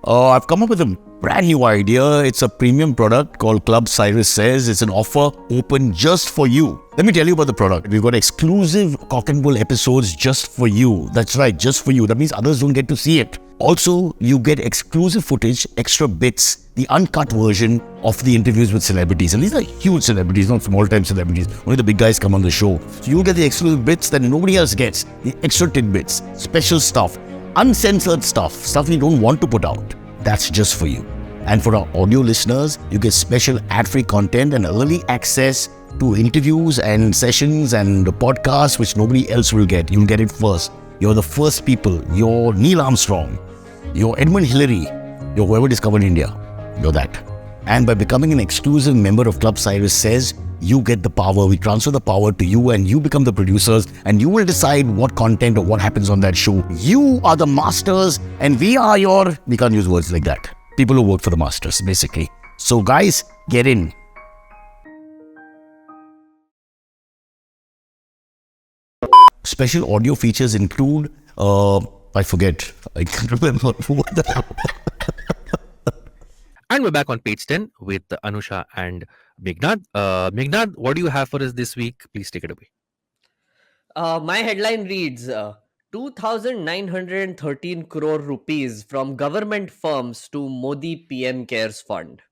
I've come up with a brand new idea. It's a premium product called Club Cyrus Says. It's an offer open just for you. Let me tell you about the product. We've got exclusive Cock and Bull episodes just for you. That's right, just for you. That means others don't get to see it. Also, you get exclusive footage, extra bits, the uncut version of the interviews with celebrities. And these are huge celebrities, not small-time celebrities. Only the big guys come on the show. So you'll get the exclusive bits that nobody else gets. The extra tidbits, special stuff, uncensored stuff you don't want to put out. That's just for you. And for our audio listeners, you get special ad-free content and early access to interviews and sessions and podcasts which nobody else will get. You'll get it first. You're the first people. You're Neil Armstrong. You're Edmund Hillary. You're whoever discovered India. You're that. And by becoming an exclusive member of Club Cyrus Says, you get the power. We transfer the power to you and you become the producers and you will decide what content or what happens on that show. You are the masters and we are your, we can't use words like that. People who work for the masters, basically. So guys, get in. Special audio features include, I forget. I can't remember what the And we're back on page 10 with Anusha and Meghnad. Meghnad, what do you have for us this week? Please take it away. My headline reads 2,913 crore rupees from government firms to Modi PM Cares Fund.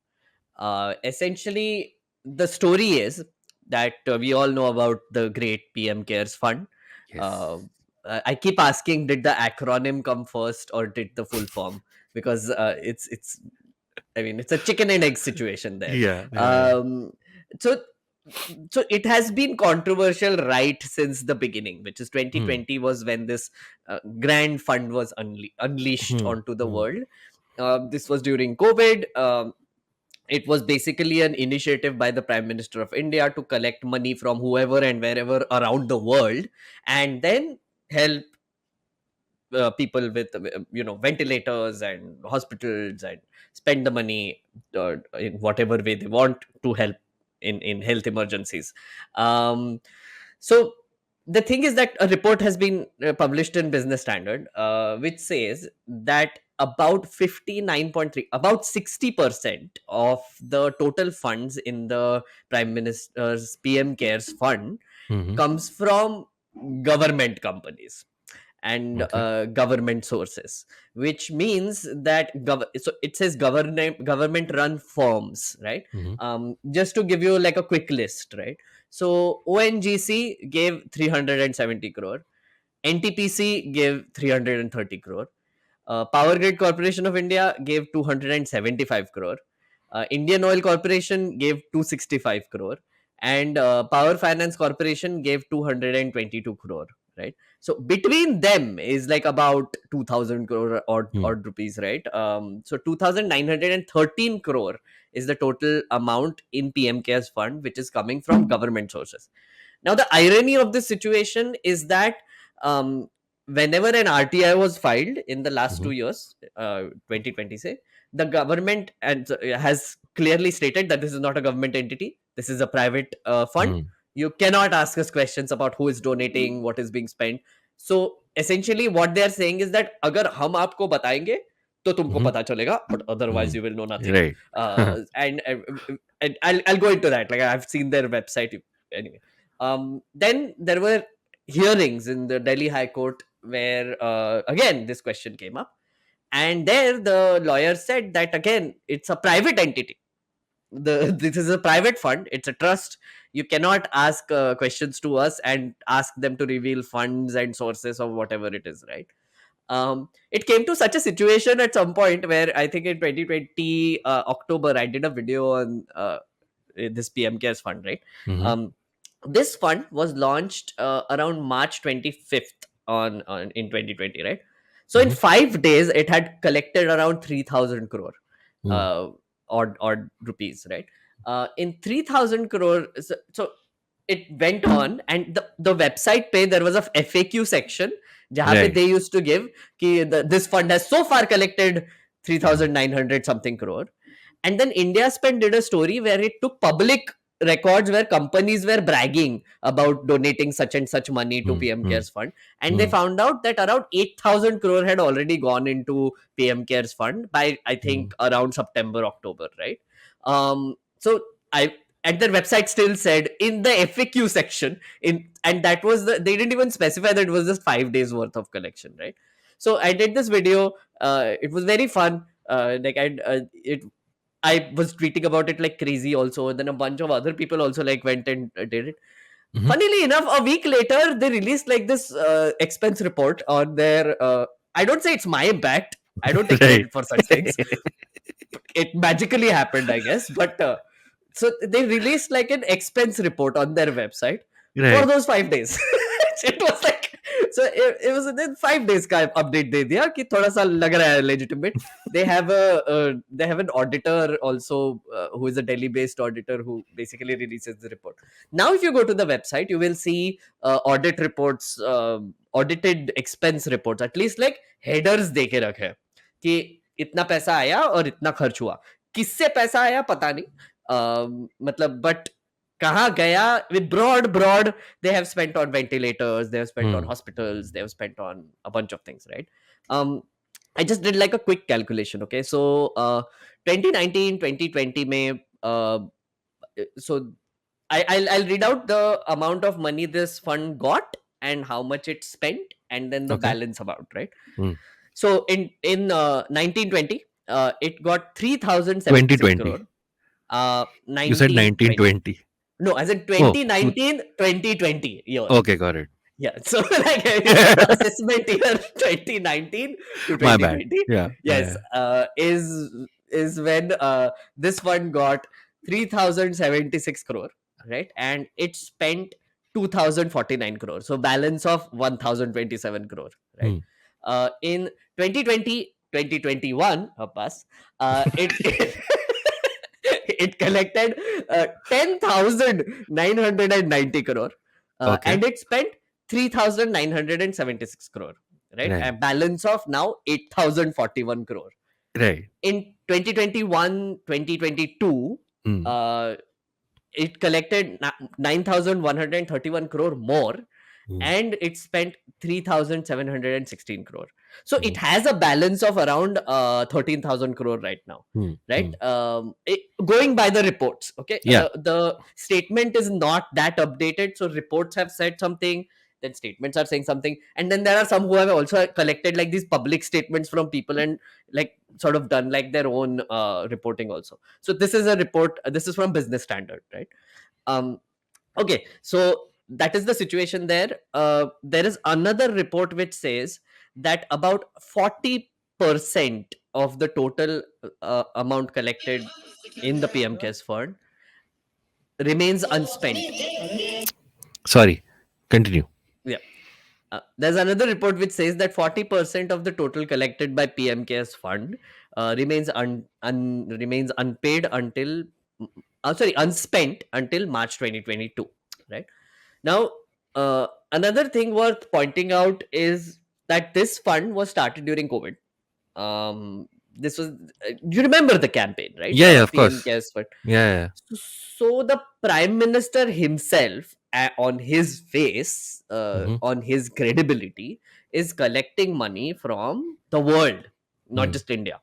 Essentially, the story is that we all know about the great PM Cares Fund. Yes. I keep asking, did the acronym come first or did the full form? Because it's I mean, it's a chicken and egg situation there. Yeah. So so it has been controversial right since the beginning, which is 2020 was when this grand fund was unleashed onto the world. This was during COVID. It was basically an initiative by the Prime Minister of India to collect money from whoever and wherever around the world and then help people with ventilators and hospitals and spend the money in whatever way they want to help in health emergencies. So the thing is that a report has been published in Business Standard, which says that about 59.3, about 60% of the total funds in the Prime Minister's PM Cares Fund comes from government companies and government sources, which means that so it says government run firms, right? Just to give you like a quick list, right? So ONGC gave 370 crore, NTPC gave 330 crore, Power Grid Corporation of India gave 275 crore, Indian Oil Corporation gave 265 crore, and Power Finance Corporation gave 222 crore, right? So between them is like about 2,000 crore odd rupees, right? So 2,913 crore is the total amount in PM Cares Fund, which is coming from government sources. Now, the irony of this situation is that um, whenever an RTI was filed in the last 2 years, 2020, say, the government has clearly stated that this is not a government entity. This is a private fund. You cannot ask us questions about who is donating, what is being spent. So essentially, what they are saying is that अगर हम आपको बताएंगे तो तुमको पता चलेगा, but otherwise you will know nothing. Right. And I'll go into that. Like, I've seen their website anyway. Then there were hearings in the Delhi High Court where again this question came up, and there the lawyer said that again it's a private entity. This is a private fund, it's a trust. You cannot ask questions to us and ask them to reveal funds and sources or whatever it is, right? It came to such a situation at some point where I think in 2020 October I did a video on this PM Cares Fund, right? This fund was launched around March 25th in 2020, right? So in 5 days it had collected around 3,000 crore odd rupees, right? In 3,000 crore, so it went on, and the website page, there was a FAQ section jahan pe they used to give ki this fund has so far collected 3,900 something crore. And then India Spend did a story where it took public records where companies were bragging about donating such and such money to PM Cares Fund, and they found out that around 8,000 crore had already gone into PM Cares Fund by I think around September, October, right? So I and their website still said in the FAQ section and that was they didn't even specify that it was just 5 days worth of collection, right? So I did this video. It was very fun. I was tweeting about it like crazy also. And then a bunch of other people also like went and did it. Funnily enough, a week later, they released like this expense report on their, I don't say it's my impact. I don't take credit for such things. It magically happened, I guess. But so they released like an expense report on their website for those 5 days. It was like So it was within 5 days का update दे दिया कि थोड़ा सा लग रहा है legitimate. They have an auditor also who is a Delhi based auditor who basically releases the report. Now if you go to the website, you will see audit reports, audited expense reports, at least like headers दे के रखे हैं कि इतना पैसा आया और इतना खर्च हुआ. किससे पैसा आया पता नहीं, मतलब but कहाँ गया, with broad they have spent on ventilators, they have spent on hospitals, they have spent on a bunch of things, right? I just did like a quick calculation. Okay, so 2019 2020 में so I'll read out the amount of money this fund got and how much it spent, and then the Okay. balance amount, right? So in 1920 it got 3076 2020. crore. You said 1920. 1920. No, as in Oh, 2019 2020 year. Okay, got it. Yeah, so like the assessment year 2019 to My bad. 2020. Yeah. Yes, is when this fund got 3076 crore, right? And it spent 2049 crore. So balance of 1027 crore, right? In 2020 2021, Abbas, it it collected 10,990 crore, Okay. and it spent 3,976 crore, right? Right. A balance of now 8,041 crore. Right. In 2021 2022, it collected 9,131 crore more, and it spent 3,716 crore. So it has a balance of around 13,000 crore right now, right? Going by the reports, okay? Yeah. The statement is not that updated, so reports have said something, then statements are saying something, and then there are some who have also collected like these public statements from people and like sort of done like their own reporting also. So this is a report, this is from Business Standard, right? Okay, so that is the situation there. There is another report which says that about 40% of the total amount collected in the PM CARES fund remains unspent. Sorry. Continue. Yeah. There's another report which says that 40% of the total collected by PM CARES fund remains remains unpaid until unspent until March 2022, right? Now, another thing worth pointing out is that this fund was started during COVID. This was, you remember the campaign, right? Yeah, of PM course. CARES fund. Yeah. So the Prime Minister himself, on his face, on his credibility, is collecting money from the world, not just India,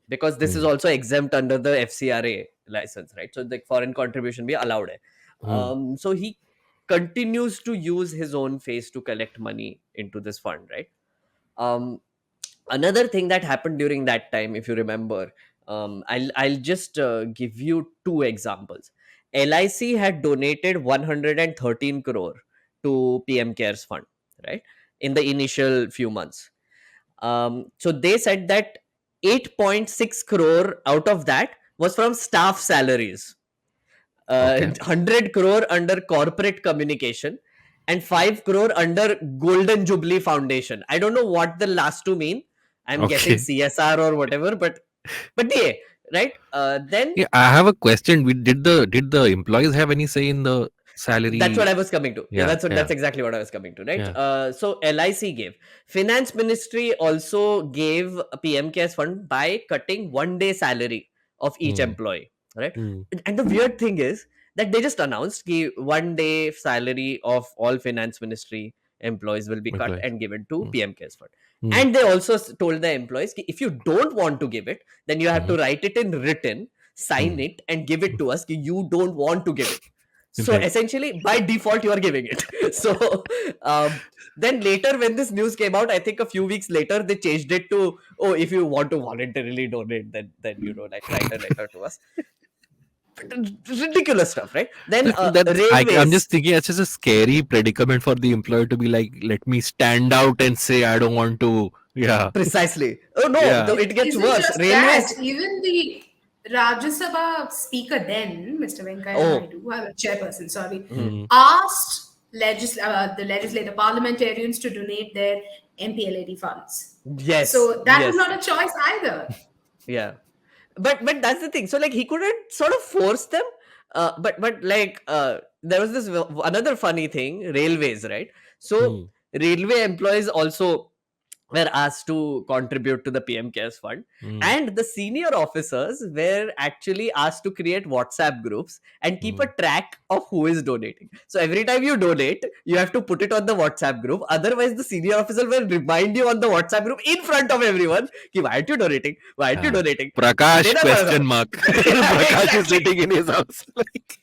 because this is also exempt under the FCRA license, right? So the foreign contribution be allowed. So he continues to use his own face to collect money into this fund, right? Another thing that happened during that time, if you remember, I'll just give you two examples. LIC had donated 113 crore to PM CARES fund, right, in the initial few months. So they said that 8.6 crore out of that was from staff salaries, 100 crore under corporate communication, and 5 crore under Golden Jubilee Foundation. I don't know what the last two mean. I'm guessing CSR or whatever, but yeah, right? Then Yeah, I have a question. Did the employees have any say in the salary? that's what I was coming to. Yeah, Yeah. that's exactly what I was coming to, right? So LIC gave. Finance Ministry also gave a PM CARES fund by cutting 1 day salary of each employee, right? And the weird thing is that they just announced that 1 day salary of all Finance Ministry employees will be cut and given to PM CARES fund. And they also told the employees that if you don't want to give it, then you have to write it in written, sign it, and give it to us that you don't want to give it. So essentially, by default, you are giving it. So then later, when this news came out, I think a few weeks later, they changed it to, oh, if you want to voluntarily donate, then like write a letter to us. Ridiculous stuff, right? Then railways. I'm just thinking it's just a scary predicament for the employer to be like, let me stand out and say I don't want to. Yeah. Precisely. Oh no, it gets Isn't worse. just Railways. that, even the Rajya Sabha speaker then, Mr. Venkaiah Naidu, chairperson, sorry, asked the legislator parliamentarians to donate their MPLAD funds. Yes, So that was yes. not a choice either. Yeah. But that's the thing. So like he couldn't sort of force them. But like there was this another funny thing, railways, right? So Hmm. railway employees also were asked to contribute to the PM Cares Fund, Hmm. and the senior officers were actually asked to create WhatsApp groups and keep a Hmm. track of who is donating. So every time you donate, you have to put it on the WhatsApp group. Otherwise, the senior officer will remind you on the WhatsApp group in front of everyone, कि why aren't you donating? Why aren't you donating? Prakash देना question पड़ेगा. mark. Yeah, Prakash is exactly. sitting in his house. Like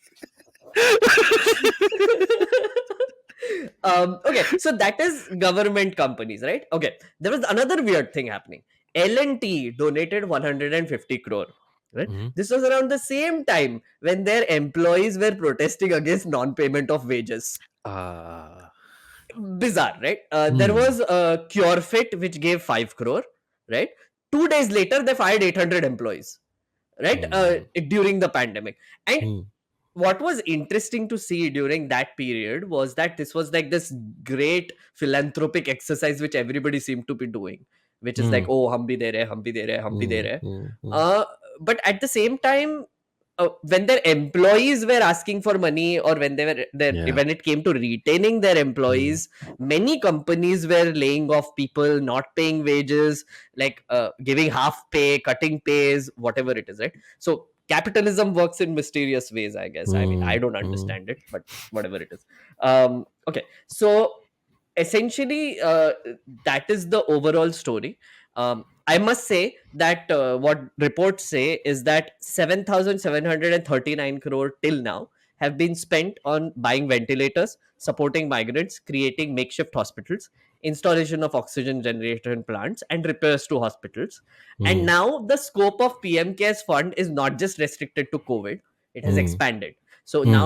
Okay, so that is government companies, right? Okay, there was another weird thing happening. L&T donated 150 crore, right? Mhm. This was around the same time when their employees were protesting against non-payment of wages. Ah. Bizarre, right? There Hmm. was CureFit which gave 5 crore, right? 2 days later they fired 800 employees, right? Hmm. During the pandemic. And Hmm. what was interesting to see during that period was that this was like this great philanthropic exercise which everybody seemed to be doing, which is like, Hmm. oh, hum bhi de rahe, hum bhi de rahe, hum bhi de Hmm. rahe. Hmm. Hmm. uh, but at the same time, when their employees were asking for money, or when they were there, Yeah. when it came to retaining their Hmm. employees, many companies were laying off people, not paying wages, like giving half pay, cutting pays, whatever it is, right? So capitalism works in mysterious ways, I guess. I mean, I Hmm. don't Hmm. understand it, but whatever it is. Okay, so essentially that is the overall story. I must say that what reports say is that 7,739 crore till now have been spent on buying ventilators, supporting migrants, creating makeshift hospitals, installation of oxygen generation plants, and repairs to hospitals. And Hmm. now the scope of PM Cares Fund is not just restricted to COVID, it has Hmm. expanded. So Hmm. now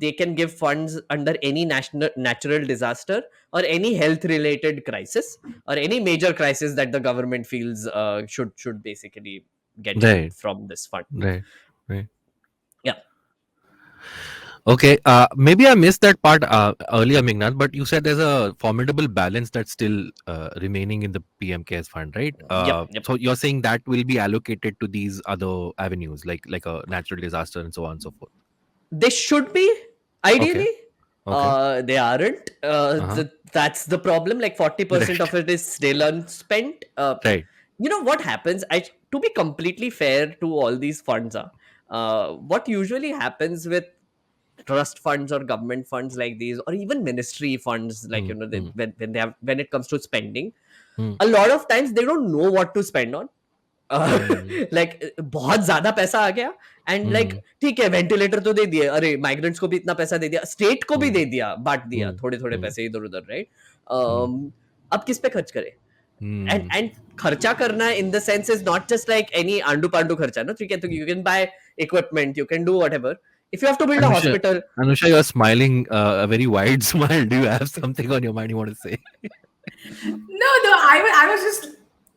they can give funds under any national natural disaster, or any health related crisis, or any major crisis that the government feels should basically get help Right. from this fund. Right. Right. Yeah. Okay. Maybe I missed that part earlier, Meghnad, but you said there's a formidable balance that's still remaining in the PM Cares Fund, right? Yep. Yep. So you're saying that will be allocated to these other avenues, like a natural disaster and so on and so forth. They should be, Okay. ideally. Okay. They aren't. Uh-huh. That's the problem. Like 40% Right. of it is still unspent. Right. You know what happens? To be completely fair to all these funds, what usually happens with trust funds or government funds like these, or even ministry funds, like Hmm. Hmm. when they have, when it comes to spending, Hmm. a lot of times they don't know what to spend on. Hmm. Like बहुत ज्यादा पैसा आ गया, and like Hmm. ठीक है ventilator तो दे दिए, अरे migrants को भी इतना पैसा दे दिया, स्टेट को भी Hmm. दे दिया, बांट दिया Hmm. थोड़े थोड़े Hmm. पैसे इधर उधर, राइट? Hmm. अब किस पे खर्च करे? Hmm. एंड खर्चा करना in the sense is not just like any आंडू पांडू खर्चा ना, ठीक है? तो you can buy equipment, you can do whatever. If you have to build a Anusha, hospital, Anusha, you're smiling a very wide smile. Do you have something on your mind you want to say? No, I was just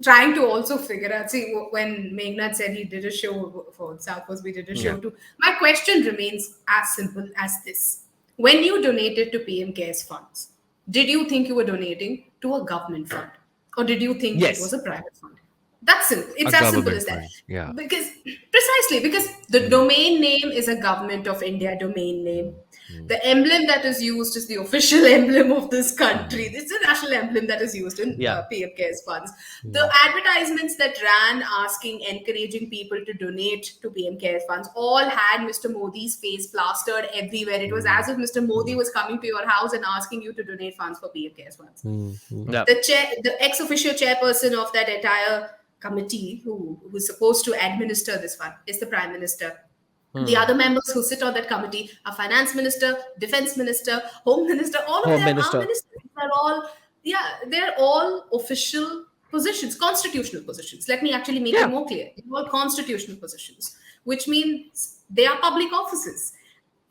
trying to also figure out. See, when Meghnad said he did a show for South Coast, we did a yeah. show too. My question remains as simple as this: when you donated to PM Cares funds, did you think you were donating to a government fund, or did you think it was Yes. a private fund? That's simple. A It's as simple government as that. fund. Yeah. Because precisely because the Hmm. domain name is a Government of India domain name. Hmm. The emblem that is used is the official emblem of this country. Hmm. It's the national emblem that is used in Yeah. PM Cares funds. The Hmm. advertisements that ran asking, encouraging people to donate to PM Cares funds all had Mr. Modi's face plastered everywhere. It was Hmm. as if Mr. Modi Hmm. was coming to your house and asking you to donate funds for PM Cares funds. Hmm. Hmm. Yeah. The ex-officio chairperson of that entire committee who's supposed to administer this fund is the Prime Minister. The other members who sit on that committee are finance minister, defense minister, home minister. All of Home them are minister. ministers. They're all, yeah, they're all official positions, constitutional positions. Let me actually make Yeah. it more clear. They're all constitutional positions, which means they are public offices.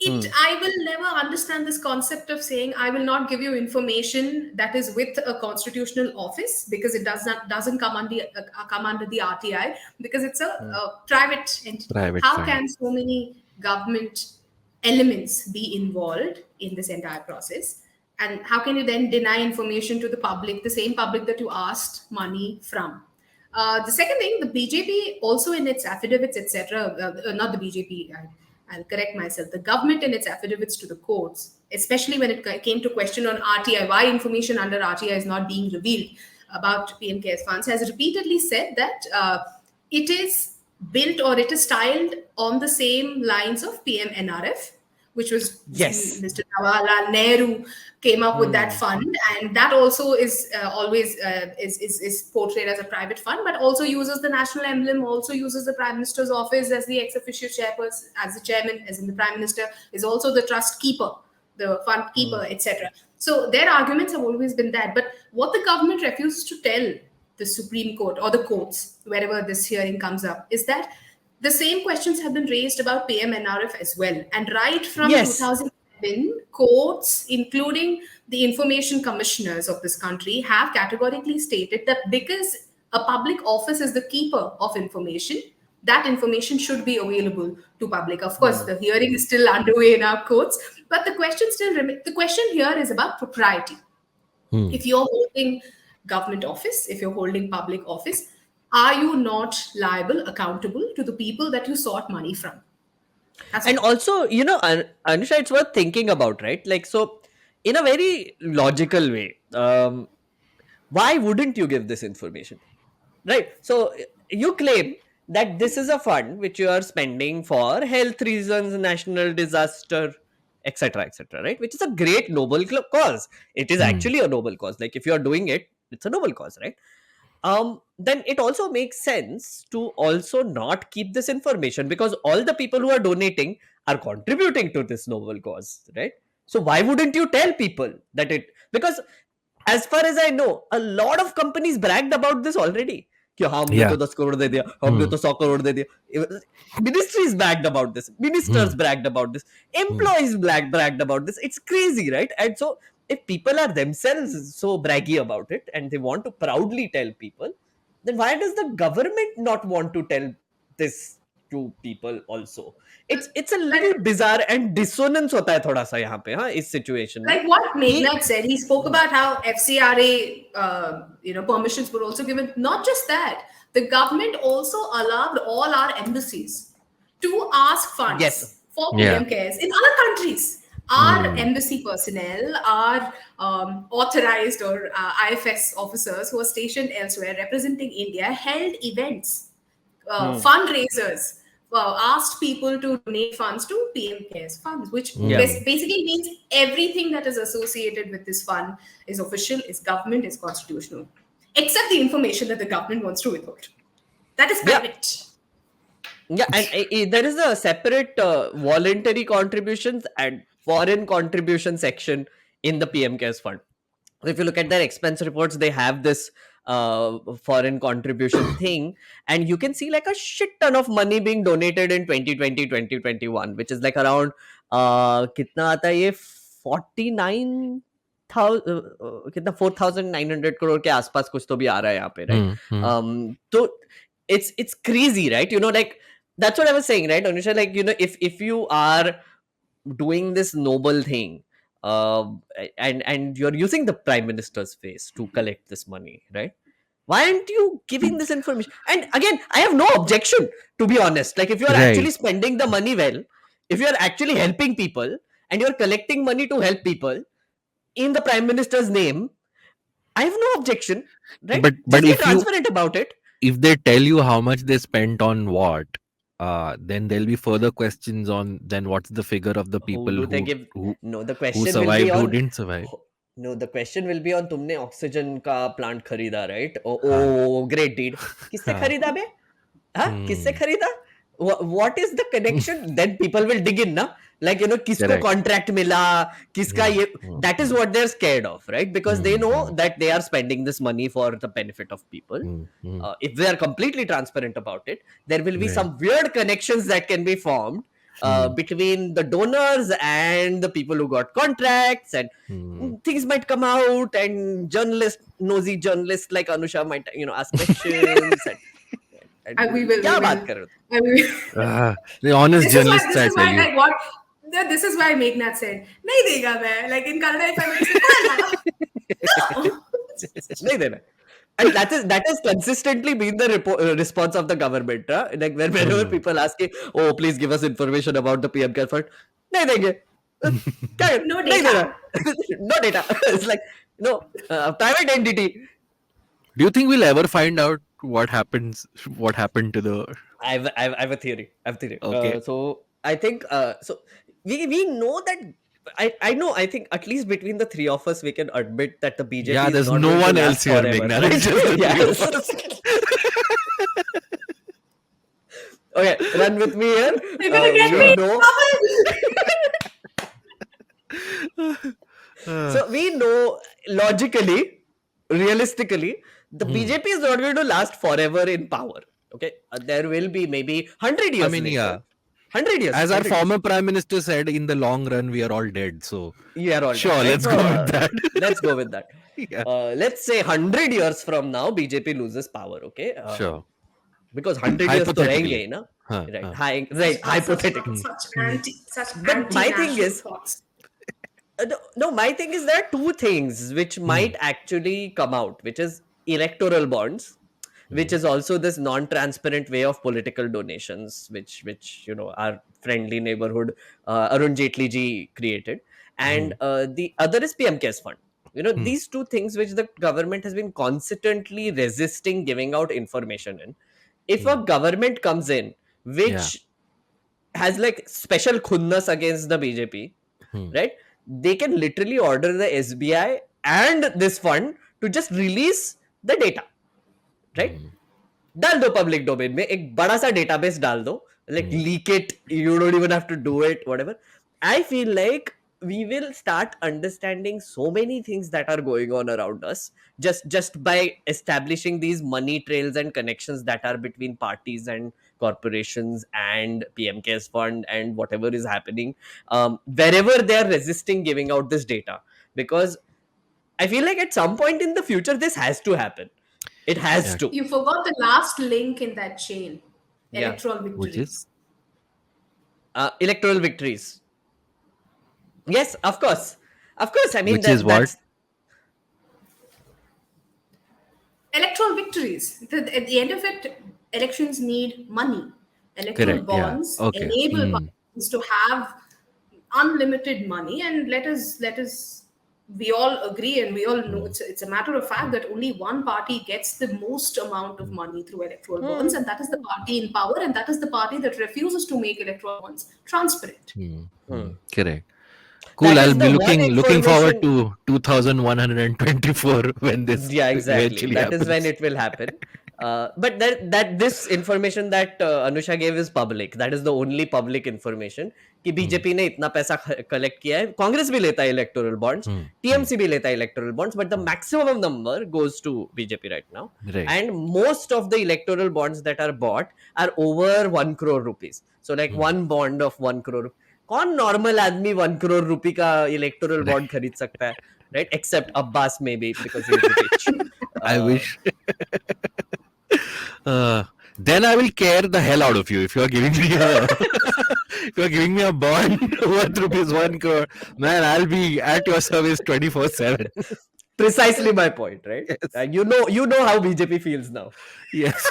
I will never understand this concept of saying I will not give you information that is with a constitutional office, because it doesn't come under the RTI, because it's a private entity. Private How fund. can so many government elements be involved in this entire process? And how can you then deny information to the public, the same public that you asked money from? The second thing, the BJP also in its affidavits, etc., not the BJP, I'll correct myself, the government in its affidavits to the courts, especially when it came to question on RTI, why information under RTI is not being revealed about PM CARES funds, has repeatedly said that it is built or it is styled on the same lines of PM NRF, which was Yes. Mr. Jawaharlal Nehru came up with that fund, and that also is always is portrayed as a private fund, but also uses the national emblem, also uses the Prime Minister's office as the ex officio chairperson, as the chairman, as in the Prime Minister is also the trust keeper, the fund keeper, etc. So their arguments have always been that. But what the government refuses to tell the Supreme Court or the courts, wherever this hearing comes up, is that the same questions have been raised about PMNRF as well. And right from Yes. 2007, courts, including the information commissioners of this country, have categorically stated that because a public office is the keeper of information, that information should be available to public. Of course, the hearing is still underway in our courts, but the question still remains. The question here is about propriety. If you're holding government office, if you're holding public office, are you not liable, accountable to the people that you sought money from? And also, Anusha, it's worth thinking about, right? Like, so in a very logical way, why wouldn't you give this information? Right. So you claim that this is a fund which you are spending for health reasons, national disaster, etc., etc., right? Which is a great noble cause. It is actually a noble cause. Like, if you are doing it, it's a noble cause, right? Then it also makes sense to also not keep this information, because all the people who are donating are contributing to this noble cause, right? So why wouldn't you tell people that it, because as far as I know, a lot of companies bragged about this already. कि हाँ, हमने तो 10 करोड़ दे दिया, हमने तो 100 करोड़ दे दिया. Ministries bragged about this, ministers bragged about this, employees bragged about this. It's crazy, right? And so if people are themselves so braggy about it and they want to proudly tell people, then why does the government not want to tell this to people also? It's a little bizarre, and dissonance होता है थोड़ा सा यहाँ पे, हाँ, इस situation में. Like what Meghnad said, he spoke about how FCRA, permissions were also given. Not just that, the government also allowed all our embassies to ask funds Yes. for PM cares in other countries. Our embassy personnel, our authorized or IFS officers who are stationed elsewhere representing India, held events, fundraisers, asked people to donate funds to PM Cares funds, which basically means everything that is associated with this fund is official, is government, is constitutional, except the information that the government wants to withhold. That is private. Yeah, and there is a separate voluntary contributions and foreign contribution section in the PM Cares fund. So if you look at their expense reports, they have this foreign contribution thing, and you can see like a shit ton of money being donated in 2020, 2021, which is like around kitna aata hai ye 49,000 कितना 4,900 crore के आसपास कुछ तो भी आ रहा है यहाँ पे, right? तो it's crazy, right? Like that's what I was saying, right, Anusha? Like, if you are doing this noble thing, and you're using the Prime Minister's face to collect this money, right? Why aren't you giving this information? And again, I have no objection, to be honest. Like, if you're actually spending the money well, if you're actually helping people and you're collecting money to help people in the Prime Minister's name, I have no objection, right? But Just be if transparent about it. If they tell you how much they spent on what, then there'll be further questions on then what's the figure of the people Who do they who, give? who, No, the who question will survived, be who on. didn't survive. No, the question will be on तुमने oxygen का plant खरीदा, right? Oh, great deed. किससे खरीदा बे? हाँ, किससे खरीदा? What is the connection? Then people will dig in, ना? Like, किसको contract मिला, किसका ये, that is what they're scared of, right? Because they know that they are spending this money for the benefit of people. If they are completely transparent about it, there will be some weird connections that can be formed between the donors and the people who got contracts, and things might come out, and nosy journalists like Anusha might, ask questions. We will. क्या बात कर रहे हो? The honest This is journalists why, I tell you. like, what This is why Meghnad said, "Nahi dega main." Like in Kannada, if I were to say, "Koil Nahi dena. And that has consistently been the response of the government. Like whenever people ask, "Oh, please give us information about the PM Care Fund," nahi denge. no Nahi dena. data." No data. It's like no private entity. Do you think we'll ever find out what happened to the? I have a theory. I have a theory. Okay. So I think so we know that I know I think at least between the three of us we can admit that the BJP Yeah, is there's not no going to one last else here, forever. Meghnad. Right? It's just the three of Yes. us. Okay, run with me here. You're gonna get We me in know. So we know logically, realistically, the BJP is not going to last forever in power. Okay, there will be maybe 100 years I mean, later. yeah. 100 years. As our 100 years. former prime minister said, in the long run, we are all dead. So You are all sure, dead, right? let's So, go with that. let's go with that. Yeah. Let's say 100 years from now, BJP loses power. Okay. Sure. Because 100 years to Hypothetically. रहेंगे, na? Huh, Right. huh. Right. Hypothetically. Such But my thing anti-national is, thoughts. no, my thing is there are two things which might actually come out, which is electoral bonds, which is also this non-transparent way of political donations, which our friendly neighborhood Arun Jaitley ji created, and the other is PM Cares Fund. These two things which the government has been constantly resisting giving out information in. If a government comes in which has like special khunnas against the BJP, right? They can literally order the SBI and this fund to just release the data, right? डाल दो public domain में एक बड़ा सा database डाल दो like leak it, you don't even have to do it, whatever. I feel like we will start understanding so many things that are going on around us just by establishing these money trails and connections that are between parties and corporations and PM Cares Fund and whatever is happening, wherever they are resisting giving out this data, because I feel like at some point in the future this has to happen. It has Yeah. to. You forgot the last link in that chain. Yeah. Electoral Which is? victories. Electoral victories. Yes, of course. Of course. I mean, Which is what? that's Electoral victories. At the end of it, elections need money. Electoral Correct. Yeah. bonds Okay. enable parties to have unlimited money, and let us we all agree and we all know it's a matter of fact that only one party gets the most amount of money through electoral bonds, and that is the party in power, and that is the party that refuses to make electoral bonds transparent. Correct. Cool. That I'll is be the one looking forward information- to 2124 when this Yeah, exactly. eventually That happens. is when it will happen. But that this information that Anusha gave is public. That is the only public information कि BJP ने इतना पैसा collect किया है. कांग्रेस भी लेता है electoral bonds, TMC भी लेता है electoral bonds, but the maximum number goes to BJP right now. Right. And most of the electoral bonds that are bought are over 1 crore rupees. So like one bond of 1 crore. कौन normal आदमी 1 करोड़ रुपए का electoral bond खरीद सकता है, right? Except Abbas maybe because he's rich. I wish. Then I will care the hell out of you if you are giving me a bond worth rupees 1 crore. Man, I'll be at your service 24/7. Precisely my point, right? Yes. You know how BJP feels now. Yes.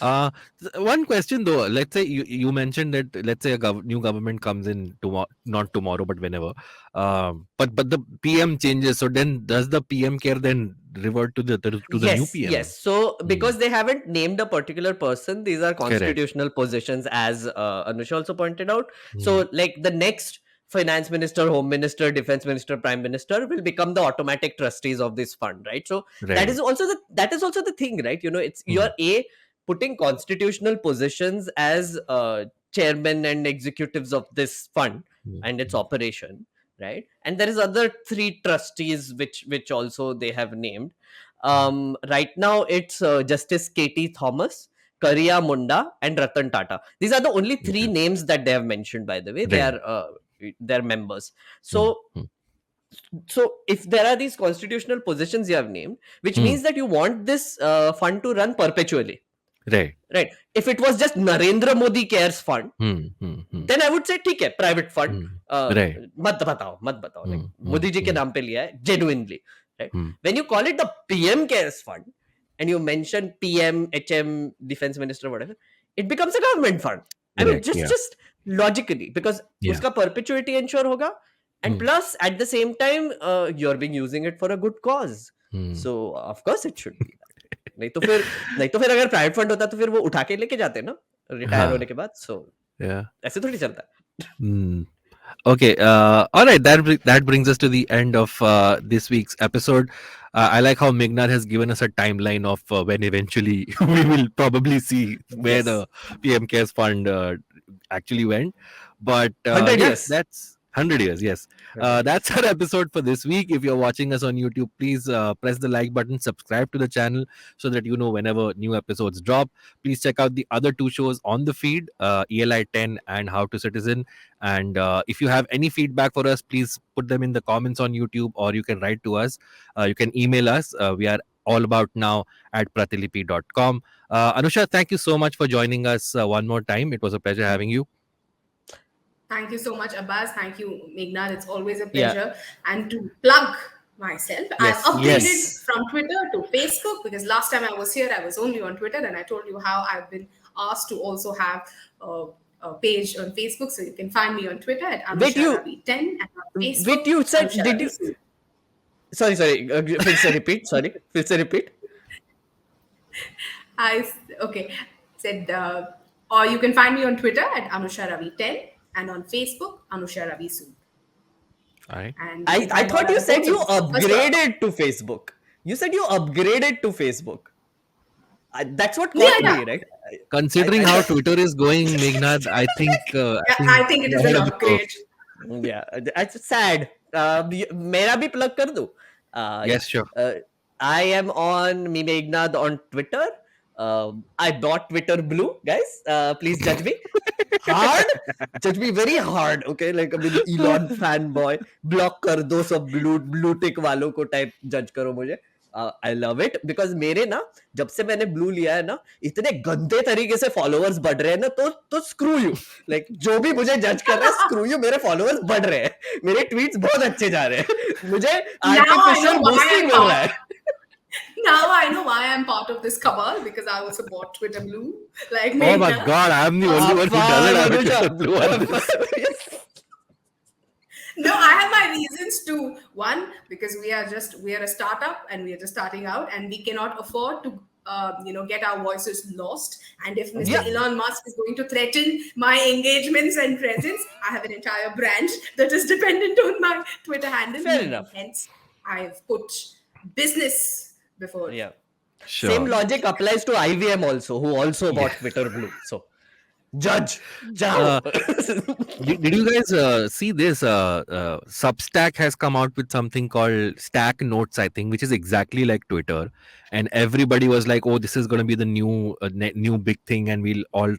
One question though, let's say you mentioned that let's say a new government comes in tomorrow, not tomorrow but whenever, but the PM changes, so then does the PM care then revert to the new PM? Yes. So because they haven't named a particular person, these are constitutional positions, as Anusha also pointed out. So like the next finance minister, home minister, defense minister, prime minister will become the automatic trustees of this fund, right? So that is also the thing, right? It's you're putting constitutional positions as chairman and executives of this fund and its operation, right? And there is other 3 trustees which also they have named. Right now it's Justice KT Thomas, Kariya Munda, and Ratan Tata. These are the only 3 names that they have mentioned, by the way. They're members. So if there are these constitutional positions you have named, which means that you want this fund to run perpetually, Right. right? If it was just Narendra Modi Cares Fund, Hmm. then I would say ठीक है, private fund, Right. मत बताओ, like Modi ji के Hmm. नाम पे लिया है, genuinely, right? Hmm. When you call it the PM Cares Fund and you mention PM, HM, Defense Minister, whatever, it becomes a government fund. I mean, Correct. Yeah. just logically, because Yeah. उसका perpetuity ensure होगा, and plus at the same time, you're being using it for a good cause. So of course it should be. नहीं तो फिर अगर private fund होता तो फिर वो उठा के लेके जाते ना रिटायर हाँ. होने के बाद. सो Yeah. ऐसे थोड़ी चलता है. Hmm. Okay. All right. That brings us to the end of this week's episode. I like how Meghnad has given us a timeline of when eventually we will probably see where Yes. the PM Cares Fund actually went. But 100 yeah, years. that's 100 years. Yes. That's our episode for this week. If you're watching us on YouTube, please press the like button, subscribe to the channel so that you know whenever new episodes drop. Please check out the other two shows on the feed, ELI 10 and How to Citizen. And if you have any feedback for us, please put them in the comments on YouTube, or you can write to us. You can email us. We are allaboutnow@pratilipi.com. Anusha, thank you so much for joining us one more time. It was a pleasure having you. Thank you so much, Abbas. Thank you, Meghnad. It's always a Yeah. pleasure. And to plug myself, Yes. I've upgraded Yes. from Twitter to Facebook, because last time I was here, I was only on Twitter, and I told you how I've been asked to also have a page on Facebook. So you can find me on Twitter at Wait, you- Anusha Ravi 10 and on Facebook. Wait, you said, Anusha did Ravi you? Sood. Sorry. फिर से repeat. Sorry. फिर से repeat. Okay, said, or you can find me on Twitter at Anusha Ravi 10 and on Facebook, Anusha Ravi Sood. All right. And you can I find all thought you other said you posts. upgraded to Facebook. You said you upgraded to Facebook. That's what Yeah, caught yeah. me, right? Considering how Twitter is going, Meghnad, I think I think it is an upgrade. Yeah, it's sad. मेरा भी plug कर दूं? Yes, sure. I am on Meghnad on Twitter. I bought Twitter Blue, guys. Please judge me. Hard, judge me very hard. Okay, like I'm an Elon fanboy. Block कर दो सब blue tick वालों को type judge करो मुझे. I love it because मेरे ना जब से मैंने ब्लू लिया है ना इतने गंदे तरीके से फॉलोअर्स बढ़ रहे हैं ना तो स्क्रू यू लाइक जो भी मुझे जज कर रहा है स्क्रू यू मेरे फॉलोअर्स बढ़ रहे हैं मेरे ट्वीट्स बहुत अच्छे जा रहे हैं मुझे आर्टिफिशियल बूस्टिंग मिल रहा है. Now I know why I'm part of this cabal, because I also bought Twitter Blue. Like Oh my Meghnad. God, I'm the only one who doesn't have a Twitter Blue on this. No, I have my reasons too. One, because we are a startup and we are just starting out, and we cannot afford to get our voices lost. And if Mr. Elon Musk is going to threaten my engagements and presence, I have an entire brand that is dependent on my Twitter handle. Fair enough. Hence, I have put business before. Yeah. Sure. Same logic applies to IVM also, who also bought Twitter Blue. So, judge. Did you guys see this? Substack has come out with something called Stack Notes, I think, which is exactly like Twitter. And everybody was like, "Oh, this is going to be the new big thing, and we'll all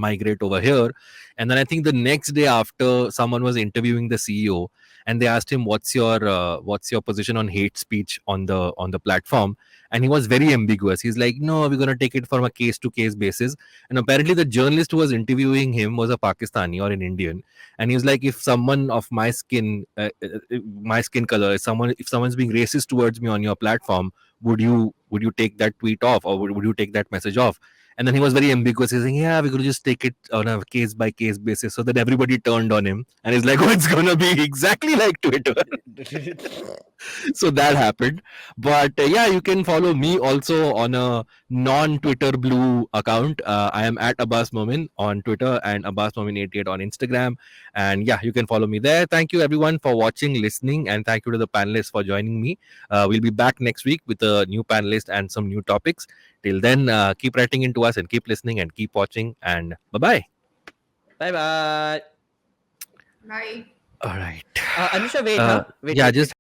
migrate over here." And then I think the next day after, someone was interviewing the CEO, and they asked him, "What's your position on hate speech on the platform?" And he was very ambiguous. He's like, "No, we're going to take it from a case to case basis." And apparently, the journalist who was interviewing him was a Pakistani or an Indian, and he was like, "If someone of my skin color, if someone's being racist towards me on your platform, would you take that tweet off, or would you take that message off?" And then he was very ambiguous. He's saying, "Yeah, we're going to just take it on a case by case basis." So that everybody turned on him, and he's like, "Oh, it's going to be exactly like Twitter." So that happened. But yeah, you can follow me also on a non-Twitter Blue account. I am at Abbas Momin on Twitter and Abbas Momin88 on Instagram. And yeah, you can follow me there. Thank you everyone for watching, listening, and thank you to the panelists for joining me. We'll be back next week with a new panelist and some new topics. Till then, keep writing into us and keep listening and keep watching. And bye-bye. Bye-bye. Bye. All right. Anusha, wait. Yeah, just